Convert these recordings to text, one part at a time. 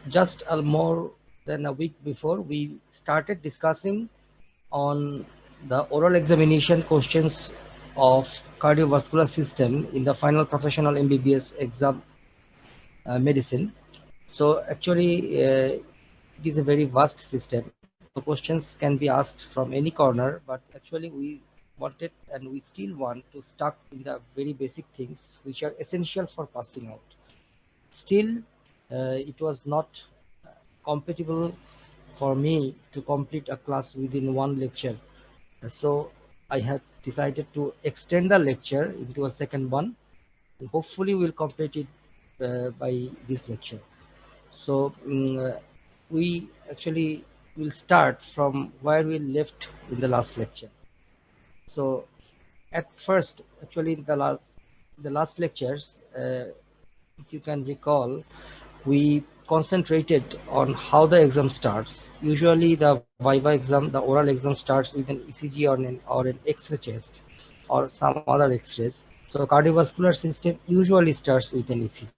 just more than a week before, we started discussing on the oral examination questions of cardiovascular system in the final professional MBBS exam medicine. So actually, it is a very vast system. So questions can be asked from any corner, but actually we wanted and we still want to start in the very basic things which are essential for passing out. Still, it was not compatible for me to complete a class within one lecture. So I have decided to extend the lecture into a second one. Hopefully we'll complete it by this lecture. So we actually will start from where we left in the last lecture. So at first, actually the last lectures, if you can recall, we concentrated on how the exam starts. Usually the Viva exam, the oral exam starts with an ECG or an X-ray chest or some other X-rays. So cardiovascular system usually starts with an ECG.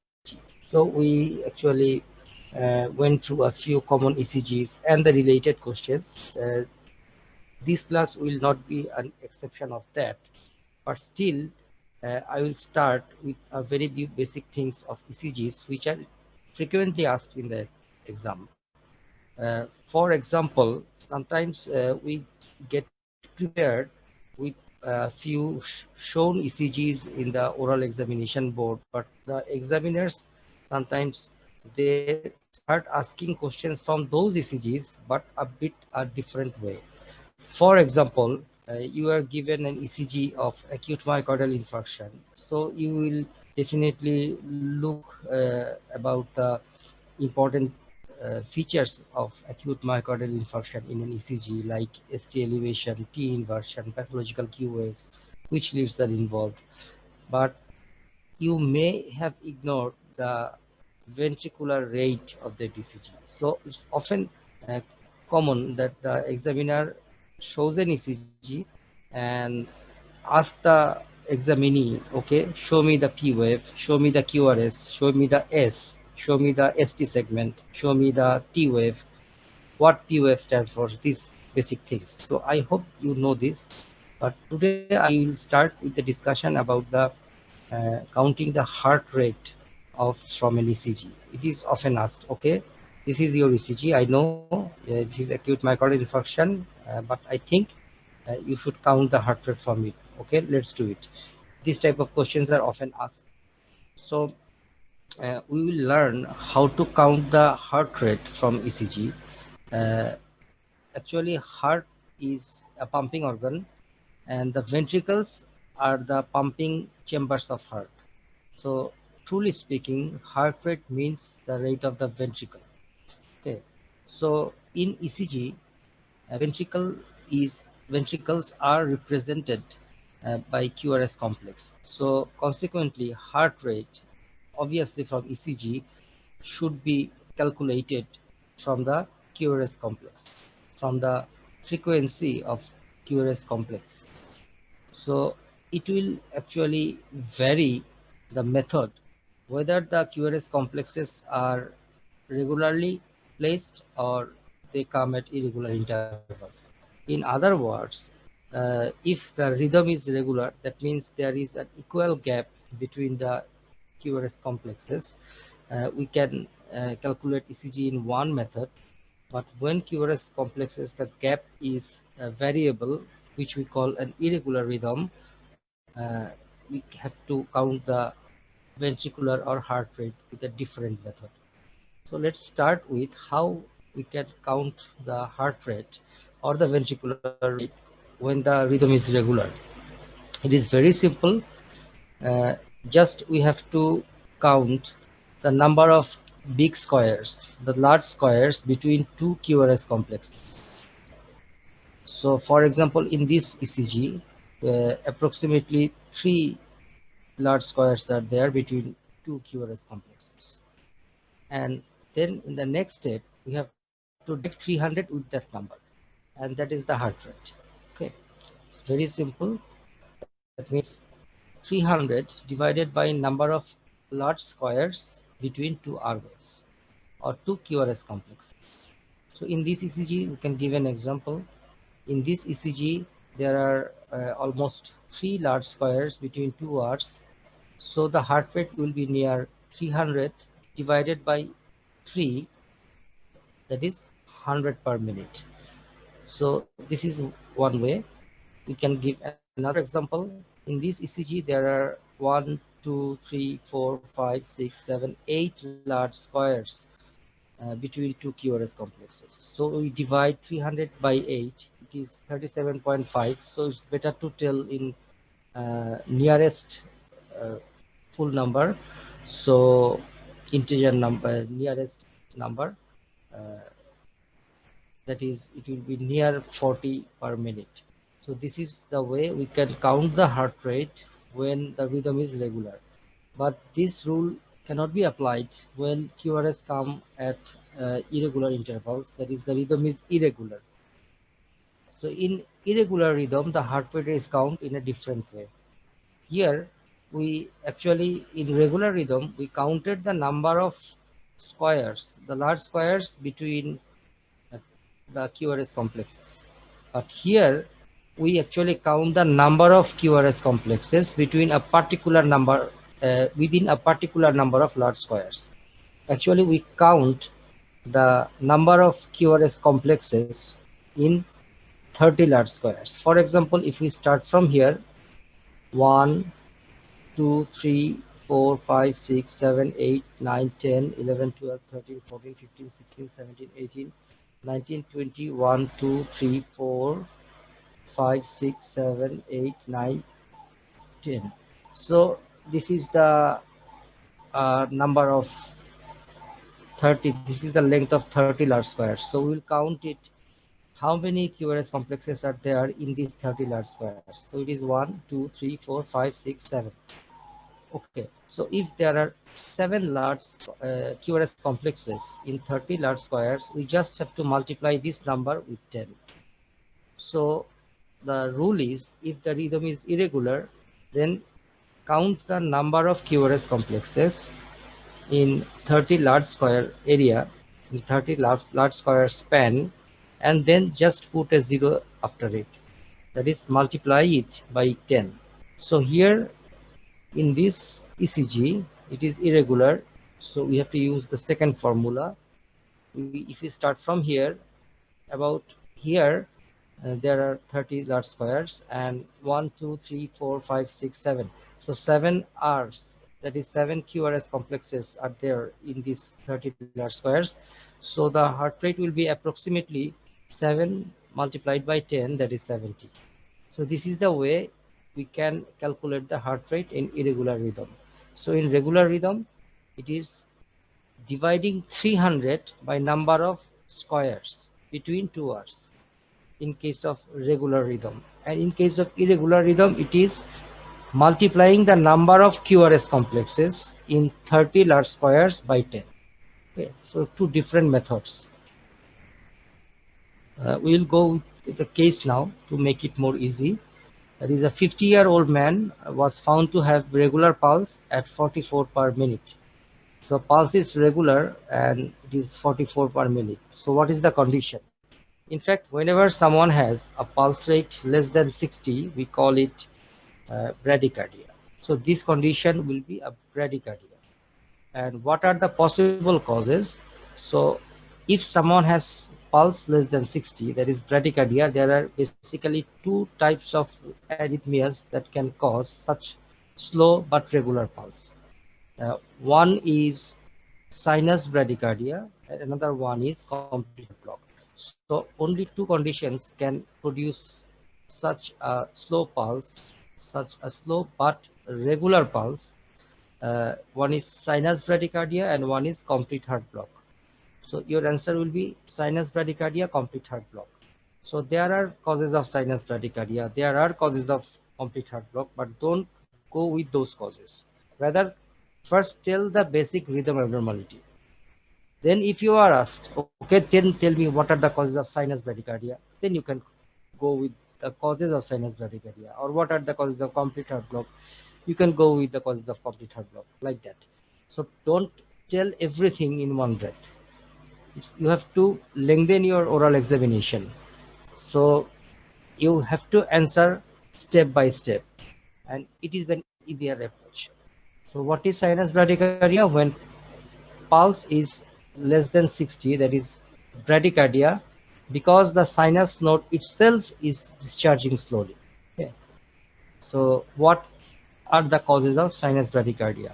So we actually went through a few common ECGs and the related questions. This class will not be an exception of that, but still I will start with a very basic things of ECGs which are frequently asked in the exam. For example, sometimes we get prepared with a few shown ECGs in the oral examination board, but the examiners sometimes they start asking questions from those ECGs, but a bit a different way. For example, you are given an ECG of acute myocardial infarction, so you will definitely look about the important features of acute myocardial infarction in an ECG, like ST elevation, T inversion, pathological Q waves, which leads are involved. But you may have ignored the ventricular rate of the ECG. So it's often uh, common that the examiner shows an ECG and ask the examinee, okay, show me the P wave, show me the QRS, show me the S, show me the ST segment, show me the T wave, what P wave stands for, these basic things. So I hope you know this, but today I will start with the discussion about the counting the heart rate of from an ECG. It is often asked, okay, this is your ECG, I know this is acute myocardial infarction, but I think you should count the heart rate from it. Okay, let's do it. These type of questions are often asked. So we will learn how to count the heart rate from ECG. Uh, Actually, heart is a pumping organ, and the ventricles are the pumping chambers of heart. So, truly speaking, heart rate means the rate of the ventricle. Okay. So, in ECG, ventricle is ventricles are represented by QRS complex. So, consequently, heart rate, obviously from ECG, should be calculated from the QRS complex, from the frequency of QRS complex. So it will actually vary the method, whether the QRS complexes are regularly placed or they come at irregular intervals. In other words, if the rhythm is regular, that means there is an equal gap between the QRS complexes. We can calculate ECG in one method, but when QRS complexes, the gap is variable, which we call an irregular rhythm. We have to count the ventricular or heart rate with a different method. So let's start with how we can count the heart rate or the ventricular rate when the rhythm is regular. It is very simple. Uh, just we have to count the number of big squares, the large squares between two QRS complexes. So for example, in this ECG, approximately 3 large squares are there between two QRS complexes. And then in the next step, we have to divide 300 with that number, and that is the heart rate. Okay, it's very simple. That means 300 divided by number of large squares between two R waves. or 2 QRS complexes. So in this ECG, we can give an example. In this ECG, there are almost 3 large squares between 2 hours. So the heart rate will be near 300 divided by 3, that is 100 per minute. So this is one way. We can give another example. In this ECG, there are 1, 2, 3, 4, 5, 6, 7, 8 large squares between 2 QRS complexes. So we divide 300 by 8, it is 37.5. So it's better to tell in nearest uh, full number. So integer number, nearest number, uh, that is, it will be near 40 per minute. So this is the way we can count the heart rate when the rhythm is regular. But this rule cannot be applied when QRS come at irregular intervals, that is, the rhythm is irregular. So in irregular rhythm, the heart rate is counted in a different way. Here, we actually, in regular rhythm, we counted the number of squares, the large squares between the QRS complexes. But here, we actually count the number of QRS complexes between a particular number, within a particular number of large squares. Actually, we count the number of QRS complexes in 30 large squares. For example, if we start from here, 1, 2, 3, 4, 5, 6, 7, 8, 9, 10, 11, 12, 13, 14, 15, 16, 17, 18, 19, 20, 1, 2, 3, 4, 5, 6, 7, 8, 9, 10. So this is the number of 30. This is the length of 30 large squares. So we will count it. How many QRS complexes are there in these 30 large squares? So it is 1, 2, 3, 4, 5, 6, 7. Okay, so if there are 7 large QRS complexes in 30 large squares, we just have to multiply this number with 10. So the rule is, if the rhythm is irregular, then count the number of QRS complexes in 30 large square area, in 30 large square span, and then just put a 0 after it. That is, multiply it by 10. So here in this ECG, it is irregular, so we have to use the second formula. If we start from here, about here, there are 30 large squares, and 1, 2, 3, 4, 5, 6, 7. So 7 R's, that is 7 QRS complexes are there in these 30 large squares. So the heart rate will be approximately 7 multiplied by 10, that is 70. So this is the way we can calculate the heart rate in irregular rhythm. So in regular rhythm, it is dividing 300 by number of squares between 2 hours in case of regular rhythm. And in case of irregular rhythm, it is multiplying the number of QRS complexes in 30 large squares by 10. Okay, so two different methods. We will go with the case now to make it more easy. That is, a 50-year-old man was found to have regular pulse at 44 per minute. So pulse is regular and it is 44 per minute. So what is the condition? In fact, whenever someone has a pulse rate less than 60, we call it bradycardia. So this condition will be a bradycardia. And what are the possible causes? So if someone has pulse less than 60, that is bradycardia, there are basically two types of arrhythmias that can cause such slow but regular pulse. One is sinus bradycardia, and another one is complete heart block. So only two conditions can produce such a slow pulse, such a slow but regular pulse. One is sinus bradycardia and one is complete heart block. So your answer will be sinus bradycardia, complete heart block. So there are causes of sinus bradycardia, there are causes of complete heart block, but don't go with those causes. Rather, first tell the basic rhythm abnormality. Then if you are asked, okay, then tell me what are the causes of sinus bradycardia, then you can go with the causes of sinus bradycardia. Or what are the causes of complete heart block, you can go with the causes of complete heart block, like that. So don't tell everything in one breath. you have to lengthen your oral examination. So you have to answer step by step, and it is an easier approach. So what is sinus bradycardia? When pulse is less than 60, that is bradycardia, because the sinus node itself is discharging slowly. Okay. So what are the causes of sinus bradycardia?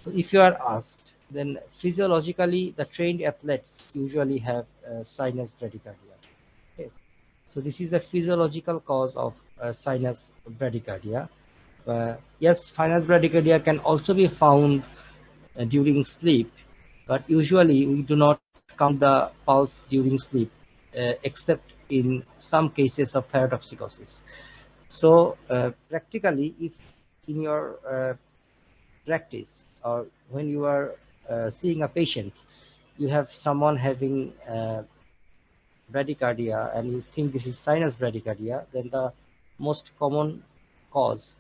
So if you are asked, then physiologically the trained athletes usually have sinus bradycardia. Okay. So this is the physiological cause of sinus bradycardia. Yes, sinus bradycardia can also be found during sleep, but usually we do not count the pulse during sleep, except in some cases of thyrotoxicosis. So practically, if in your practice or when you are seeing a patient, you have someone having bradycardia and you think this is sinus bradycardia, then the most common cause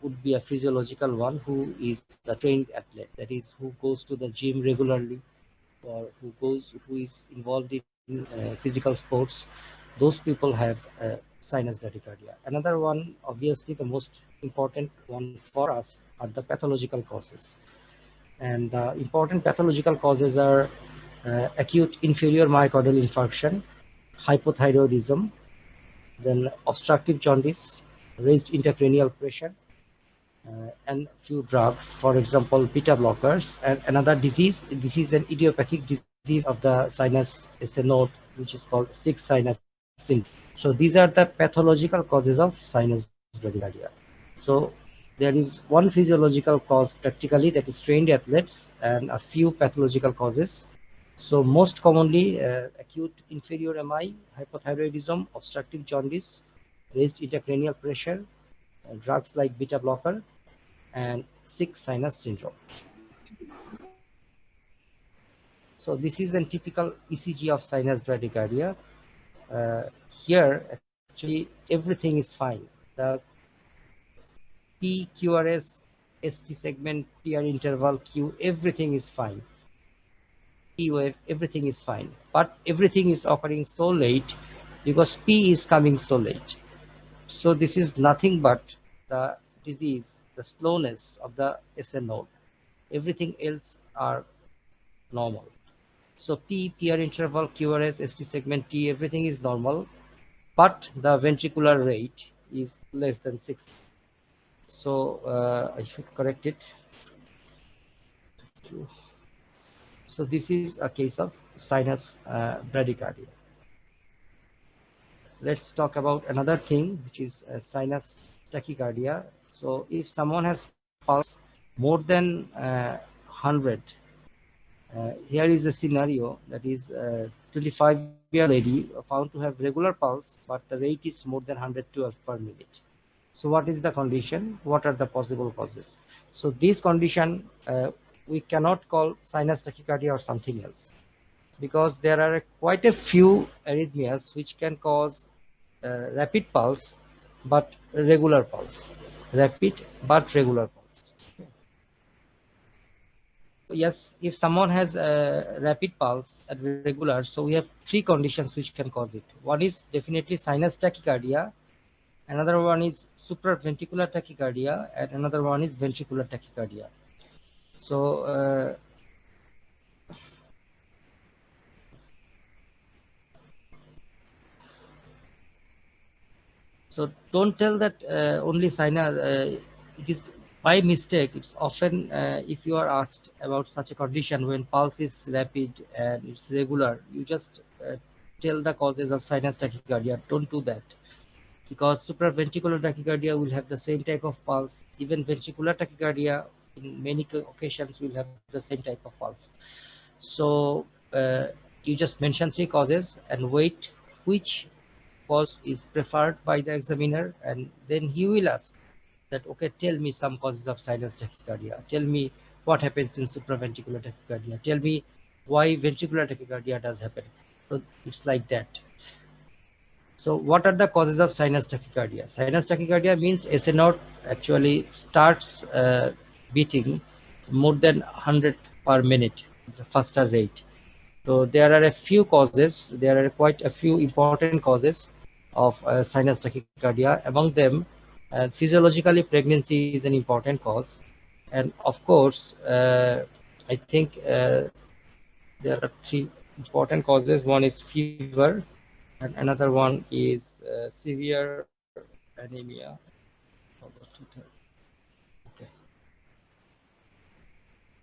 would be a physiological one, who is the trained athlete, that is, who goes to the gym regularly or who is involved in physical sports. Those people have sinus bradycardia. Another one, obviously the most important one for us, are the pathological causes. And the important pathological causes are acute inferior myocardial infarction, hypothyroidism, then obstructive jaundice, raised intracranial pressure, and few drugs, for example, beta blockers. And another disease, this is an idiopathic disease of the sinus node, which is called sick sinus syndrome. So these are the pathological causes of sinus bradycardia. So there is one physiological cause practically, that is trained athletes, and a few pathological causes. So most commonly acute inferior MI, hypothyroidism, obstructive jaundice, raised intracranial pressure, drugs like beta blocker, and sick sinus syndrome. So this is a typical ECG of sinus bradycardia. Here actually everything is fine. The P, QRS, ST segment, PR interval, Q, everything is fine. P wave, everything is fine. But everything is occurring so late because P is coming so late. So this is nothing but the disease, the slowness of the SN node. Everything else are normal. So P, PR interval, QRS, ST segment, T, everything is normal, but the ventricular rate is less than 60. So I should correct it. So this is a case of sinus bradycardia. Let's talk about another thing, which is sinus tachycardia. So if someone has pulse more than 100, here is a scenario, that is 25-year lady found to have regular pulse, but the rate is more than 112 per minute. So what is the condition? What are the possible causes? So this condition we cannot call sinus tachycardia or something else, because there are quite a few arrhythmias which can cause rapid pulse but regular pulse. Rapid but regular pulse. Yes, if someone has a rapid pulse at regular, so we have three conditions which can cause it. One is definitely sinus tachycardia, another one is supraventricular tachycardia, and another one is ventricular tachycardia. So so don't tell that only sinus. It is by mistake. It's often if you are asked about such a condition when pulse is rapid and it's regular, you just tell the causes of sinus tachycardia. Don't do that, because supraventricular tachycardia will have the same type of pulse. Even ventricular tachycardia in many occasions will have the same type of pulse. So you just mention three causes and wait which cause is preferred by the examiner, and then he will ask that, okay, tell me some causes of sinus tachycardia, tell me what happens in supraventricular tachycardia, tell me why ventricular tachycardia does happen. So it's like that. So what are the causes of sinus tachycardia? Sinus tachycardia means SN node actually starts beating more than 100 per minute, the faster rate. So there are a few causes, there are quite a few important causes of sinus tachycardia. Among them, physiologically pregnancy is an important cause. And of course, I think there are three important causes. One is fever, and another one is severe anemia. Forgot to tell. Okay.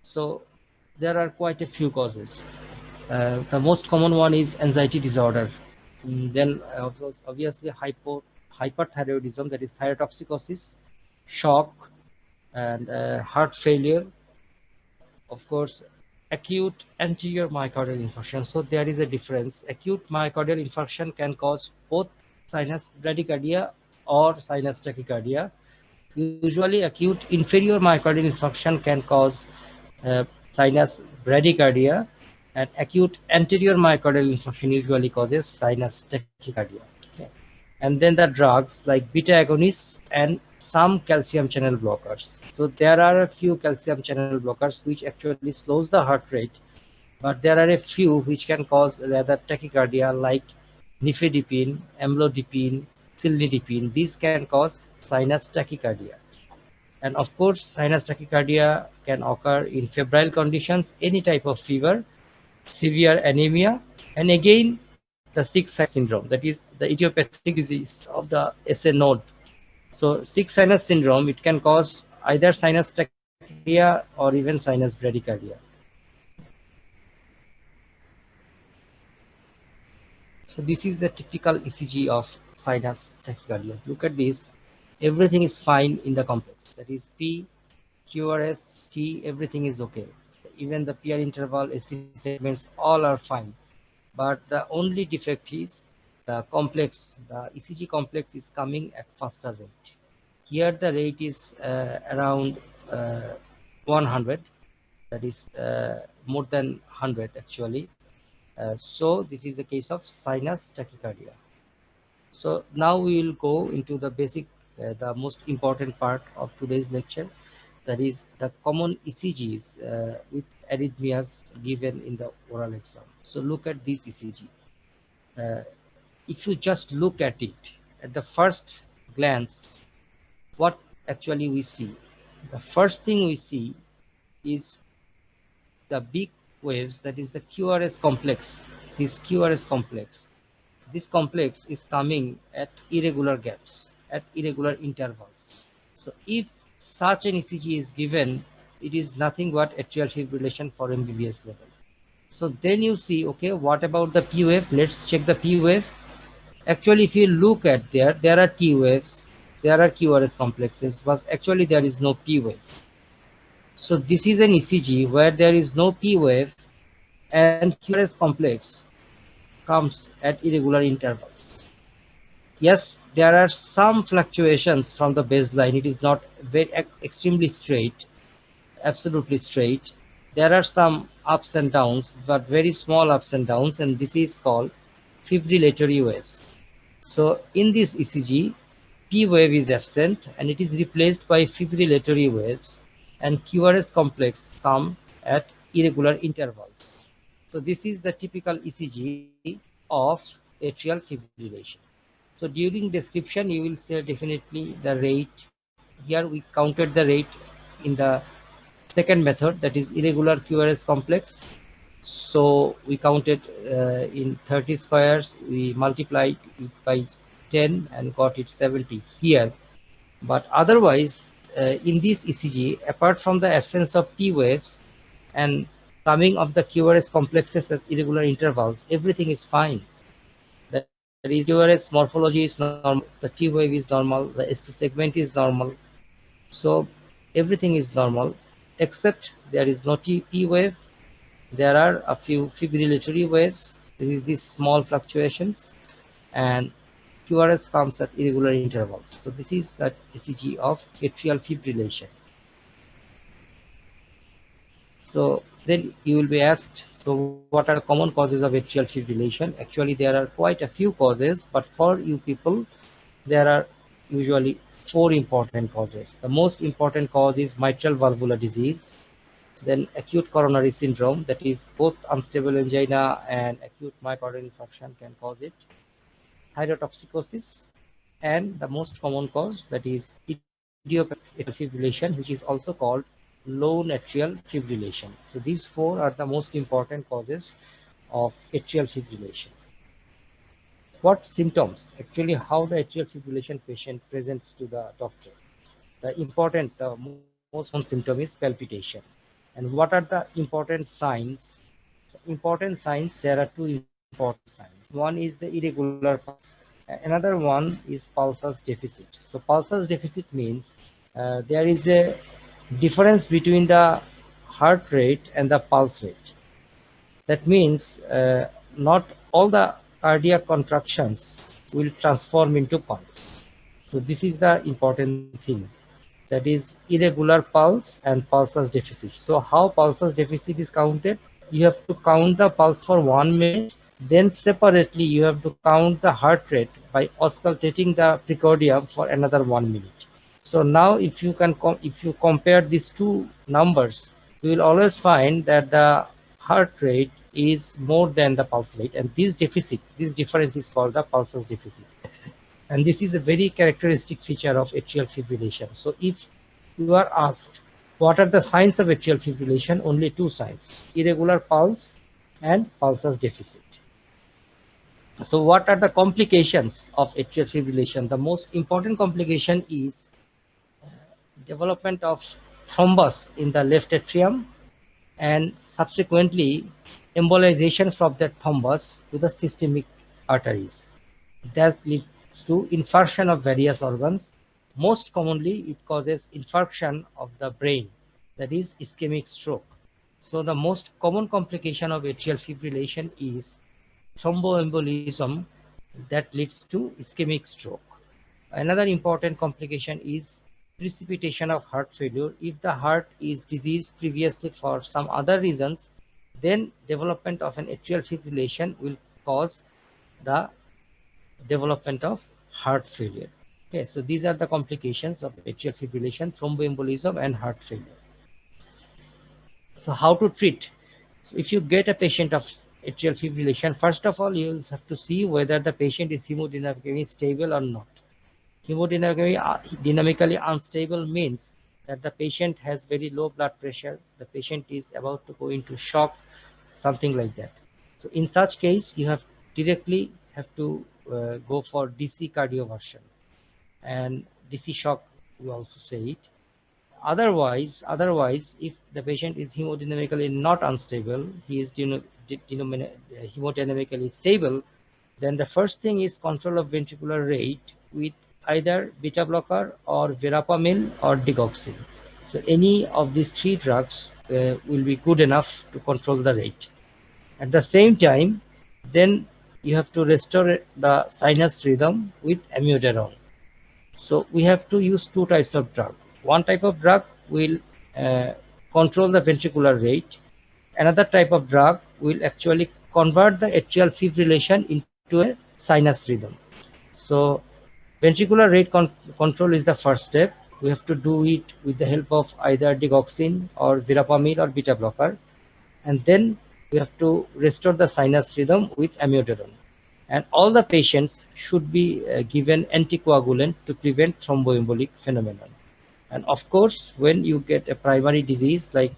So there are quite a few causes. The most common one is anxiety disorder. Then obviously hyperthyroidism, that is thyrotoxicosis, shock, and heart failure. Of course, acute anterior myocardial infarction. So there is a difference. Acute myocardial infarction can cause both sinus bradycardia or sinus tachycardia. Usually, acute inferior myocardial infarction can cause sinus bradycardia, and acute anterior myocardial infarction usually causes sinus tachycardia. Okay. And then the drugs like beta agonists and some calcium channel blockers. So there are a few calcium channel blockers which actually slows the heart rate, but there are a few which can cause rather tachycardia like nifedipine, amlodipine, cilnidipine. These can cause sinus tachycardia. And of course, sinus tachycardia can occur in febrile conditions, any type of fever, severe anemia, and again, the sick sinus syndrome, that is the idiopathic disease of the SA node. So, sick sinus syndrome, it can cause either sinus tachycardia or even sinus bradycardia. So, this is the typical ECG of sinus tachycardia. Look at this. Everything is fine in the complex. That is P, QRS, T, everything is okay. Even the PR interval, ST segments, all are fine. But the only defect is the complex, the ECG complex is coming at faster rate. Here the rate is around 100, that is more than 100 actually. So this is a case of sinus tachycardia. So now we will go into the basic, the most important part of today's lecture, that is the common ECGs with arrhythmias given in the oral exam. So look at this ECG. Uh, if you just look at it at the first glance, what actually we see? The first thing we see is the big waves, that is the QRS complex. This QRS complex. This complex is coming at irregular gaps, at irregular intervals. So if such an ECG is given, it is nothing but atrial fibrillation for MBBS level. So then you see, okay, what about the P wave? Let's check the P wave. Actually, if you look at there are T waves, there are QRS complexes, but actually there is no P wave. So this is an ECG where there is no P wave and QRS complex comes at irregular intervals. Yes, there are some fluctuations from the baseline. It is not very extremely straight, absolutely straight. There are some ups and downs, but very small ups and downs, and this is called fibrillatory waves. So in this ECG, P wave is absent and it is replaced by fibrillatory waves, and QRS complex come at irregular intervals. So this is the typical ECG of atrial fibrillation. So during description, you will say definitely the rate. Here we counted the rate in the second method, that is irregular QRS complex. So we counted in 30 squares, we multiplied it by 10 and got it 70 here. But otherwise, in this ECG, apart from the absence of P waves and coming of the QRS complexes at irregular intervals, everything is fine. That is, QRS morphology is normal, the T wave is normal, the ST segment is normal. So everything is normal, except there is no P wave. There are a few fibrillatory waves. This is these small fluctuations, and QRS comes at irregular intervals. So this is the ECG of atrial fibrillation. So then you will be asked, so what are the common causes of atrial fibrillation? Actually, there are quite a few causes, but for you people, there are usually 4 important causes. The most important cause is mitral valvular disease. then acute coronary syndrome, that is both unstable angina and acute myocardial infarction can cause it, thyrotoxicosis, and the most common cause, that is idiopathic atrial fibrillation, which is also called lone atrial fibrillation. So these four are the most important causes of atrial fibrillation. What symptoms? Actually, how the atrial fibrillation patient presents to the doctor. The most common symptom is palpitation. And what are the important signs? Important signs, there are two important signs. One is the irregular pulse. Another one is pulsus deficit. So pulsus deficit means there is a difference between the heart rate and the pulse rate. That means not all the cardiac contractions will transform into pulse. So this is the important thing. That is irregular pulse and pulsus deficit. So how pulsus deficit is counted? You have to count the pulse for 1 minute, then separately you have to count the heart rate by auscultating the precordium for another 1 minute. So now if you compare these two numbers, you will always find that the heart rate is more than the pulse rate, and this difference is called the pulsus deficit. And this is a very characteristic feature of atrial fibrillation. So if you are asked what are the signs of atrial fibrillation, only two signs: irregular pulse and pulsus deficit. So what are the complications of atrial fibrillation? The most important complication is development of thrombus in the left atrium and subsequently embolization from that thrombus to the systemic arteries. That leads to infarction of various organs. Most commonly, it causes infarction of the brain, that is ischemic stroke. So the most common complication of atrial fibrillation is thromboembolism that leads to ischemic stroke. Another important complication is precipitation of heart failure. If the heart is diseased previously for some other reasons, then development of an atrial fibrillation will cause the development of heart failure. Okay, so these are the complications of atrial fibrillation, thromboembolism, and heart failure. So how to treat? So if you get a patient of atrial fibrillation, first of all, you will have to see whether the patient is hemodynamically stable or not. Hemodynamically unstable means that the patient has very low blood pressure, the patient is about to go into shock, something like that. So in such case, you have directly have to go for DC cardioversion and DC shock, we also say it. Otherwise, if the patient is hemodynamically not unstable, he is hemodynamically stable, then the first thing is control of ventricular rate with either beta blocker or verapamil or digoxin. So any of these three drugs will be good enough to control the rate. At the same time, then you have to restore the sinus rhythm with amiodarone. So we have to use two types of drug. One type of drug will control the ventricular rate. Another type of drug will actually convert the atrial fibrillation into a sinus rhythm. So ventricular rate control is the first step. We have to do it with the help of either digoxin or verapamil or beta blocker. And then we have to restore the sinus rhythm with amiodarone. And all the patients should be given anticoagulant to prevent thromboembolic phenomenon. And of course, when you get a primary disease like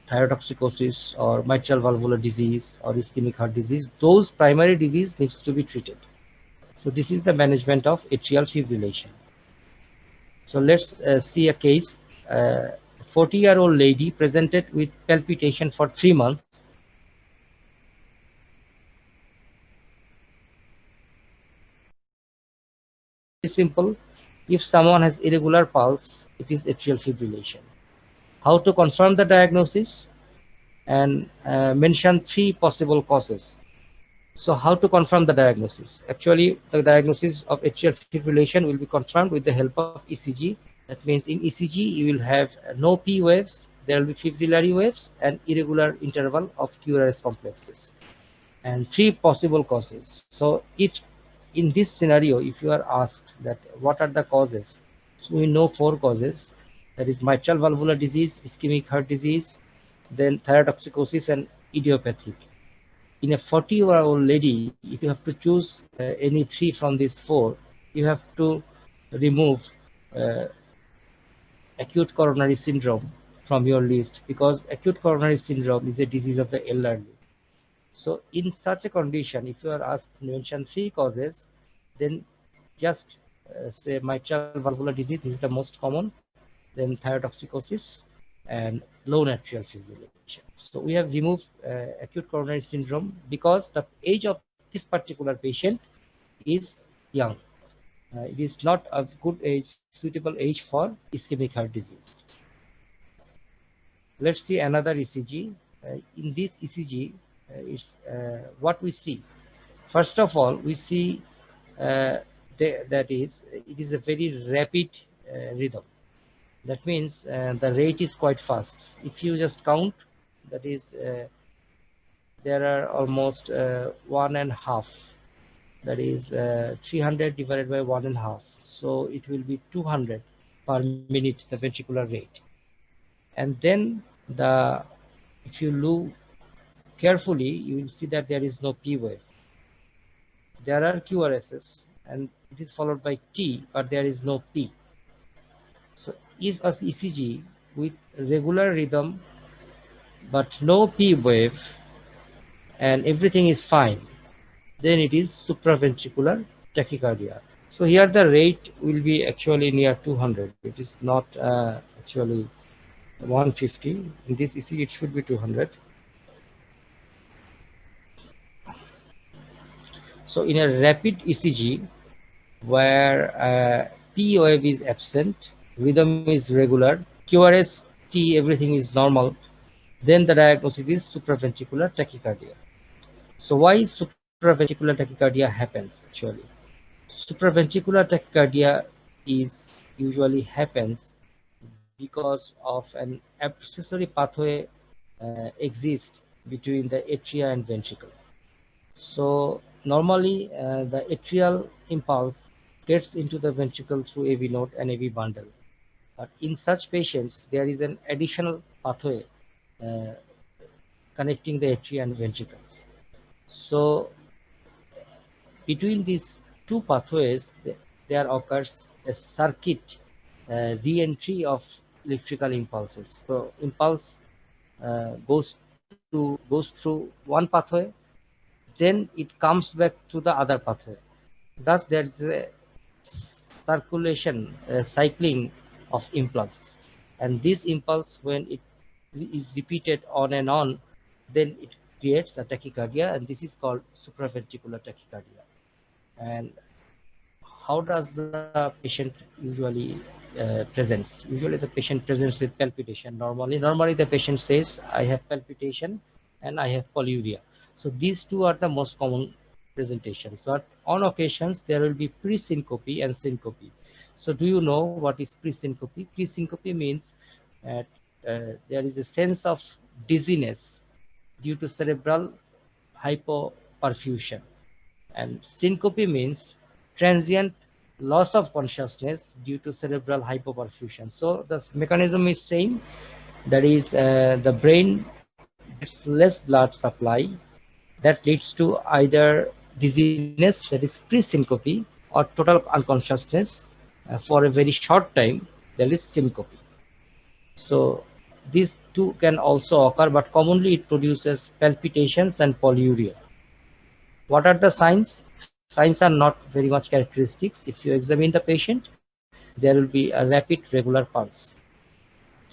thyrotoxicosis or mitral valvular disease or ischemic heart disease, those primary disease needs to be treated. So this is the management of atrial fibrillation. So let's see a case. 40-year-old lady presented with palpitation for 3 months. Simple. If someone has irregular pulse, it is atrial fibrillation. How to confirm the diagnosis? And mention 3 possible causes. So how to confirm the diagnosis? Actually, the diagnosis of atrial fibrillation will be confirmed with the help of ECG. That means in ECG, you will have no P waves, there will be fibrillary waves and irregular interval of QRS complexes. And 3 possible causes. So if in this scenario, if you are asked that what are the causes, so we know 4 causes. that is mitral valvular disease, ischemic heart disease, then thyrotoxicosis, and idiopathic. In a 40-year-old lady, if you have to choose any 3 from these 4, you have to remove acute coronary syndrome from your list, because acute coronary syndrome is a disease of the elderly. So in such a condition, if you are asked to mention 3 causes, then just say mitral valvular disease, this is the most common, then thyrotoxicosis, and low atrial fibrillation. So we have removed acute coronary syndrome because the age of this particular patient is young. It is not a good age, suitable age for ischemic heart disease. Let's see another ECG. In this ECG, it's what we see. First of all, we see that it is a very rapid rhythm. That means the rate is quite fast. If you just count, that is there are almost 1.5. That is 300 divided by 1.5. So it will be 200 per minute, the ventricular rate. And then if you look carefully, you will see that there is no P wave. There are QRSs, and it is followed by T, but there is no P. So if a ECG with regular rhythm but no P wave and everything is fine, then it is supraventricular tachycardia. So here the rate will be actually near 200. It is not actually 150. In this ECG, it should be 200. So in a rapid ECG, where P wave is absent, rhythm is regular, QRS, T, everything is normal, then the diagnosis is supraventricular tachycardia. So why supraventricular tachycardia happens actually? Supraventricular tachycardia usually happens because of an accessory pathway exists between the atria and ventricle. So normally the atrial impulse gets into the ventricle through AV node and AV bundle. But in such patients, there is an additional pathway uh, connecting the atria and ventricles. So between these 2 pathways, there occurs a circuit re-entry of electrical impulses. So impulse goes through one pathway, then it comes back to the other pathway. Thus, there is a circulation, cycling of impulse, and this impulse, when it is repeated on and on, then it creates a tachycardia, and this is called supraventricular tachycardia. And how does the patient usually presents? Usually the patient presents with palpitation. Normally the patient says, I have palpitation and I have polyuria. So these 2 are the most common presentations. But on occasions there will be pre-syncope and syncope. So do you know what is pre-syncope? Pre-syncope means there is a sense of dizziness due to cerebral hypoperfusion, and syncope means transient loss of consciousness due to cerebral hypoperfusion. So the mechanism is same, that is the brain gets less blood supply, that leads to either dizziness, that is pre-syncope, or total unconsciousness for a very short time, that is syncope. So these 2 can also occur, but commonly it produces palpitations and polyuria. What are the signs? Signs are not very much characteristics. If you examine the patient, there will be a rapid regular pulse.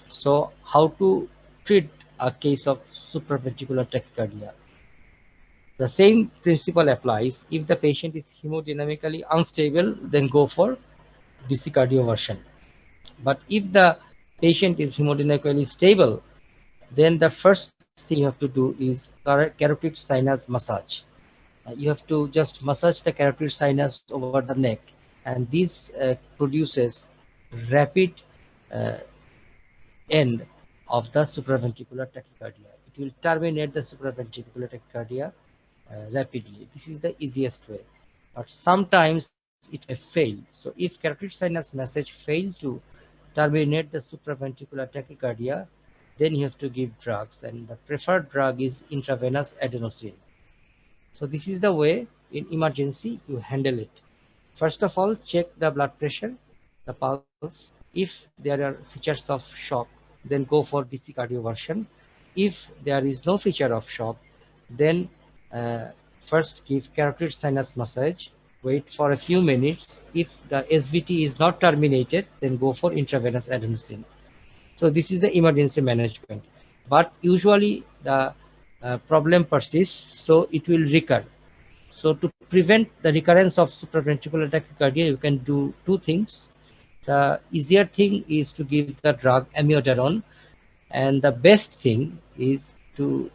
So how to treat a case of supraventricular tachycardia? The same principle applies. If the patient is hemodynamically unstable, then go for DC cardioversion. But if the patient is hemodynamically stable, then the first thing you have to do is carotid sinus massage. You have to just massage the carotid sinus over the neck, and this produces rapid end of the supraventricular tachycardia. It will terminate the supraventricular tachycardia rapidly. This is the easiest way, but sometimes it may fail. So if carotid sinus massage fail to terminate the supraventricular tachycardia, then you have to give drugs, and the preferred drug is intravenous adenosine. So this is the way in emergency you handle it. First of all, check the blood pressure, the pulse. If there are features of shock, then go for DC cardioversion. If there is no feature of shock, then first give carotid sinus massage, wait for a few minutes. If the SVT is not terminated, then go for intravenous adenosine. So this is the emergency management. But usually the problem persists, so it will recur. So to prevent the recurrence of supraventricular tachycardia, you can do two things. The easier thing is to give the drug amiodarone, and the best thing is to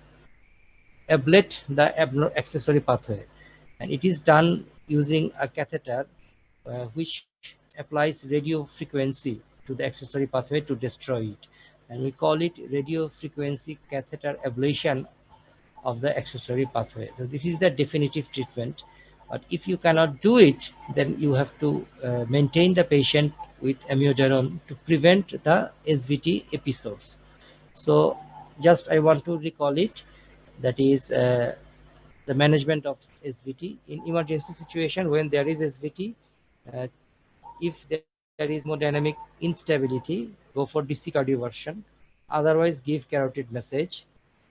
ablate the accessory pathway. And it is done using a catheter which applies radio frequency to the accessory pathway to destroy it. And we call it radio frequency catheter ablation of the accessory pathway. So this is the definitive treatment. But if you cannot do it, then you have to maintain the patient with amiodarone to prevent the SVT episodes. So just I want to recall it, that is the management of SVT in emergency situation. When there is SVT, if there is hemodynamic instability, go for DC cardioversion. Otherwise, give carotid massage.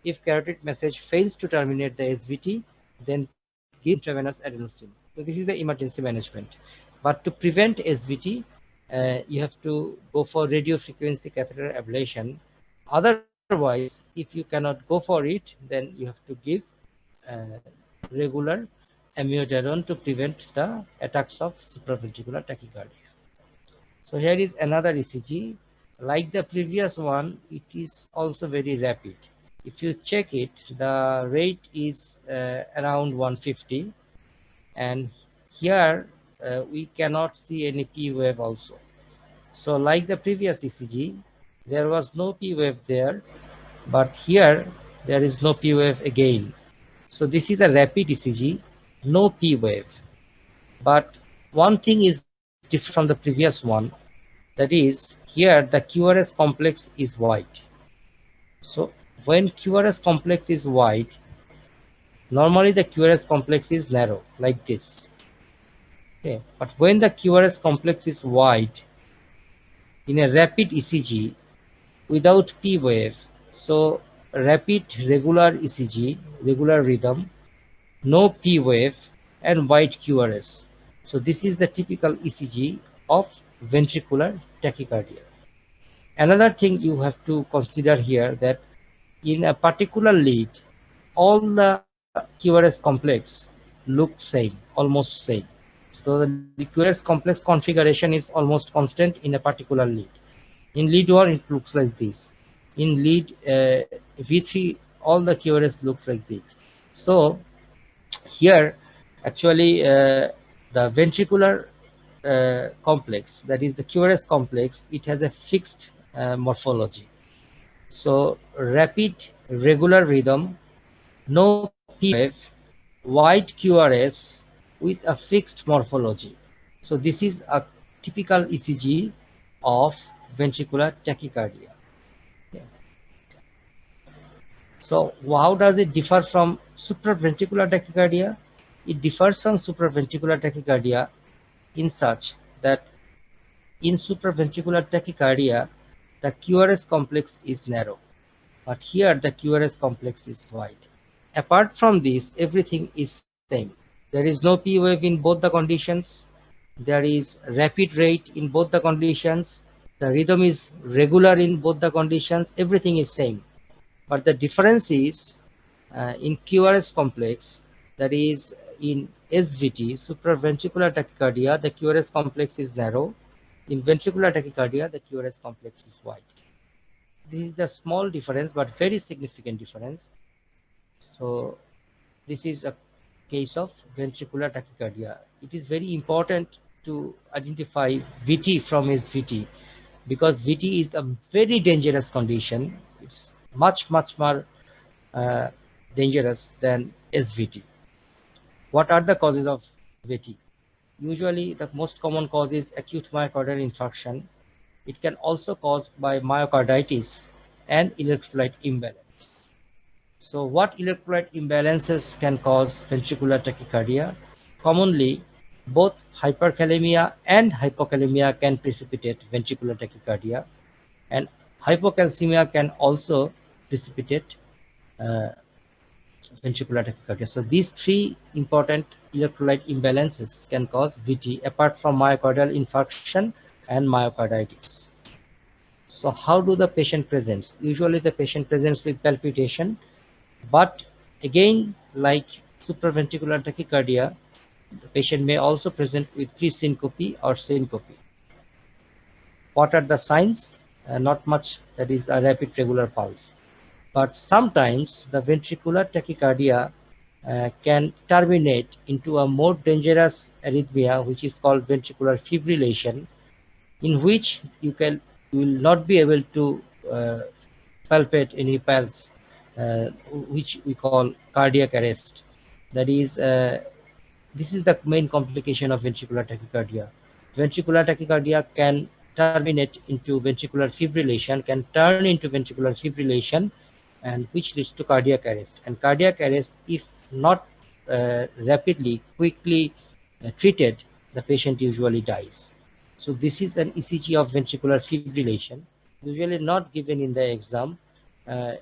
If carotid massage fails to terminate the SVT, then give intravenous adenosine. So this is the emergency management. But to prevent SVT, you have to go for radio frequency catheter ablation. Otherwise, if you cannot go for it, then you have to give regular amiodarone to prevent the attacks of supraventricular tachycardia. So here is another ECG. Like the previous one, it is also very rapid. If you check it, the rate is around 150, and here we cannot see any P wave also. So like the previous ECG, there was no P wave there, but here there is no P wave again. So this is a rapid ECG, no P wave. But one thing is different from the previous one, that is here the QRS complex is wide. So when QRS complex is wide, normally the QRS complex is narrow like this. Okay, but when the QRS complex is wide in a rapid ECG without P wave, so rapid regular ECG, regular rhythm, no P wave and wide QRS. So this is the typical ECG of ventricular tachycardia. Another thing you have to consider here, that in a particular lead, all the QRS complex look same, almost same. So the QRS complex configuration is almost constant in a particular lead. In lead 1, it looks like this. In lead V3, all the QRS looks like this. So here, actually, the ventricular complex, that is the QRS complex, it has a fixed morphology. So rapid regular rhythm, no P wave, wide QRS with a fixed morphology. So this is a typical ECG of ventricular tachycardia. Okay. So how does it differ from supraventricular tachycardia? It differs from supraventricular tachycardia in such that in supraventricular tachycardia, the QRS complex is narrow, but here the QRS complex is wide. Apart from this, everything is same. There is no P wave in both the conditions. There is rapid rate in both the conditions. The rhythm is regular in both the conditions. Everything is same. But the difference is in QRS complex, that is in SVT, supraventricular tachycardia, the QRS complex is narrow. In ventricular tachycardia, the QRS complex is wide. This is the small difference, but very significant difference. So this is a case of ventricular tachycardia. It is very important to identify VT from SVT, because VT is a very dangerous condition. It's much more dangerous than SVT. What are the causes of VT? Usually the most common cause is acute myocardial infarction. It can also cause by myocarditis and electrolyte imbalance. So what electrolyte imbalances can cause ventricular tachycardia? Commonly, both hyperkalemia and hypokalemia can precipitate ventricular tachycardia, and hypocalcemia can also precipitate uh, ventricular tachycardia. So these three important electrolyte imbalances can cause VT apart from myocardial infarction and myocarditis. So how do the patient presents? Usually the patient presents with palpitation, but again, like supraventricular tachycardia, the patient may also present with presyncope or syncope. What are the signs? Not much, that is a rapid regular pulse. But sometimes the ventricular tachycardia can terminate into a more dangerous arrhythmia, which is called ventricular fibrillation, in which you will not be able to uh, palpate any pulse, which we call cardiac arrest. That is, this is the main complication of ventricular tachycardia. Ventricular tachycardia can terminate into ventricular fibrillation, can turn into ventricular fibrillation, and which leads to cardiac arrest. And cardiac arrest, if not rapidly, quickly treated, the patient usually dies. So this is an ECG of ventricular fibrillation, usually not given in the exam. Uh,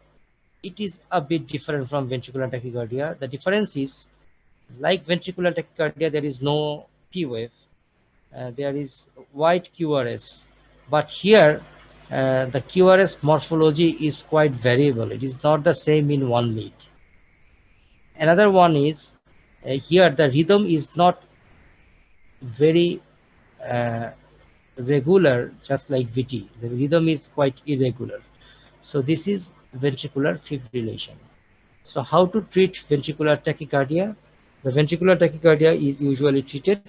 it is a bit different from ventricular tachycardia. The difference is, like ventricular tachycardia, there is no P wave, there is white QRS, but here the QRS morphology is quite variable. It is not the same in one lead. Another one is here the rhythm is not very uh, regular, just like VT. The rhythm is quite irregular. So this is ventricular fibrillation. So how to treat ventricular tachycardia? The ventricular tachycardia is usually treated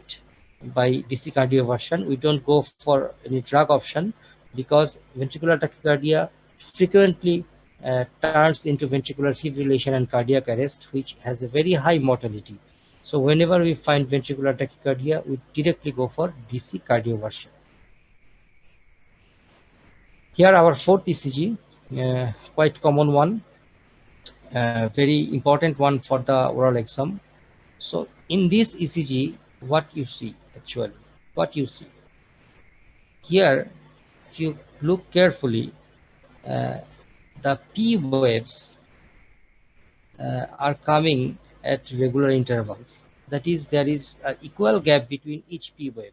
by DC cardioversion. We don't go for any drug option because ventricular tachycardia frequently turns into ventricular fibrillation and cardiac arrest, which has a very high mortality. So whenever we find ventricular tachycardia, we directly go for DC cardioversion. Here our fourth ECG, quite common one, very important one for the oral exam. So in this ECG, what you see actually, what you see here, if you look carefully, uh, the P waves are coming at regular intervals. That is, there is an equal gap between each P wave.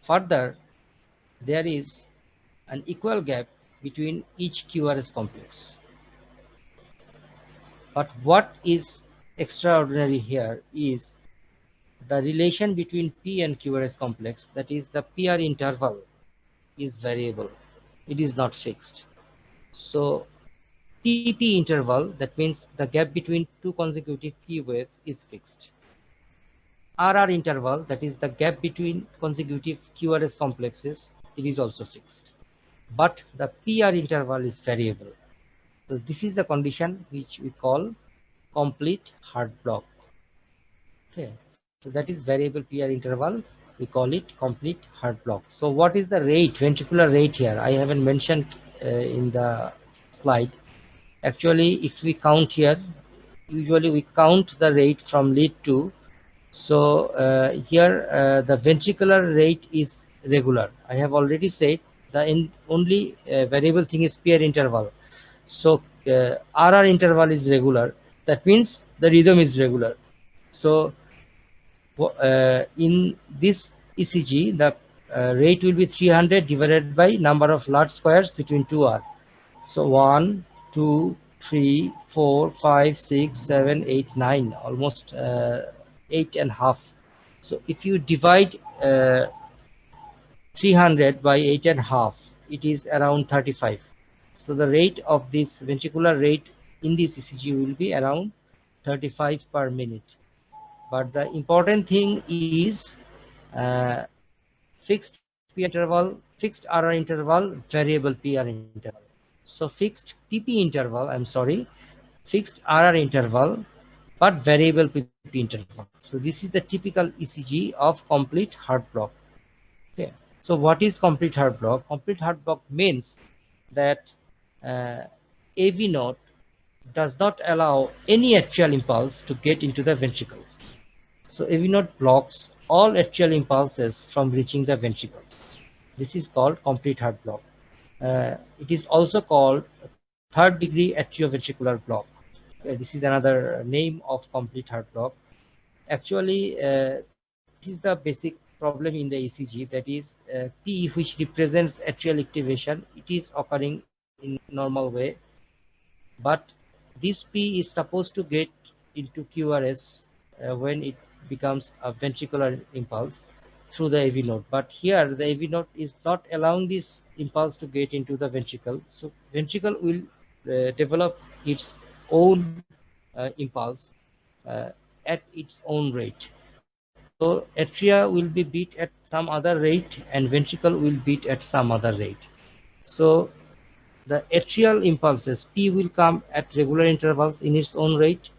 Further, there is an equal gap between each QRS complex. But what is extraordinary here is the relation between P and QRS complex, that is the PR interval, is variable. It is not fixed. So PP interval, that means the gap between two consecutive P waves, is fixed. RR interval, that is the gap between consecutive QRS complexes, it is also fixed. But the PR interval is variable. So this is the condition which we call complete heart block. Okay, so that is variable PR interval. We call it complete heart block. So what is the rate, ventricular rate here? I haven't mentioned in the slide. Actually, if we count here, usually we count the rate from lead 2. So here the ventricular rate is regular. I have already said the only variable thing is PR interval. So RR interval is regular. That means the rhythm is regular. So in this ECG, the rate will be 300 divided by number of large squares between 2R. So 1, 2, 3, 4, 5, 6, 7, 8, 9, almost 8.5. So if you divide 300 by 8.5, it is around 35. So the rate of this ventricular rate in this ECG will be around 35 per minute. But the important thing is fixed PR interval, fixed RR interval, variable PR interval. So fixed PP interval, I'm sorry, fixed RR interval, but variable PP interval. So this is the typical ECG of complete heart block. Okay. So what is complete heart block? Complete heart block means that AV node does not allow any atrial impulse to get into the ventricle. So AV node blocks all atrial impulses from reaching the ventricles. This is called complete heart block. It is also called third degree atrioventricular block. This is another name of complete heart block. Actually, this is the basic problem in the ECG, that is P, which represents atrial activation. It is occurring in normal way, but this P is supposed to get into QRS when it becomes a ventricular impulse through the AV node. But here the AV node is not allowing this impulse to get into the ventricle. So ventricle will develop its own impulse at its own rate. So atria will be beat at some other rate and ventricle will beat at some other rate. So the atrial impulses P will come at regular intervals in its own rate,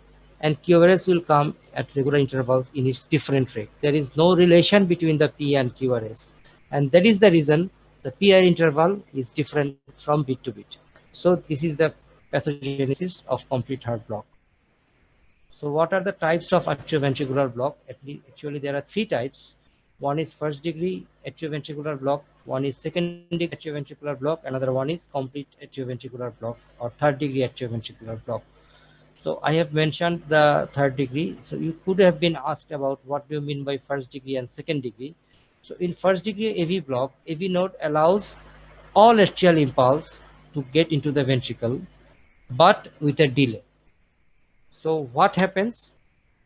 and QRS will come at regular intervals in its different rate. There is no relation between the P and QRS, and that is the reason the PI interval is different from beat to beat. So this is the pathogenesis of complete heart block. So what are the types of atrioventricular block? Actually, there are three types. One is first degree atrioventricular block, one is second degree atrioventricular block, another one is complete atrioventricular block or third degree atrioventricular block. So I have mentioned the third degree. So you could have been asked about what do you mean by first degree and second degree. So in first degree AV block, AV node allows all atrial impulse to get into the ventricle, but with a delay. So what happens?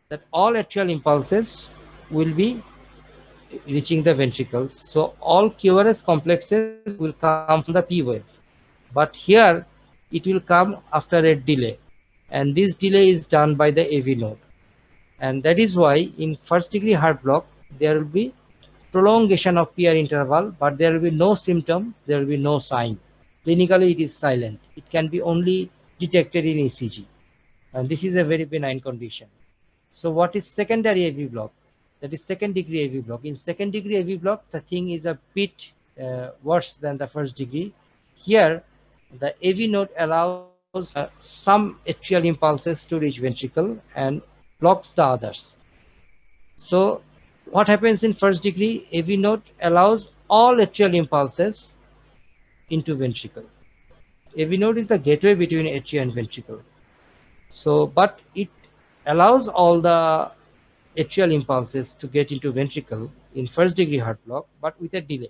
That all atrial impulses will be reaching the ventricles. So all QRS complexes will come from the P wave. But here it will come after a delay. And this delay is done by the AV node. And that is why in first degree heart block, there will be prolongation of PR interval, but there will be no symptom, there will be no sign. Clinically, it is silent. It can be only detected in ECG. And this is a very benign condition. So what is secondary AV block? That is second degree AV block. In second degree AV block, the thing is a bit worse than the first degree. Here, the AV node allows some atrial impulses to reach ventricle and blocks the others. So what happens in first degree? AV node allows all atrial impulses into ventricle. AV node is the gateway between atria and ventricle. So, but it allows all the atrial impulses to get into ventricle in first degree heart block, but with a delay.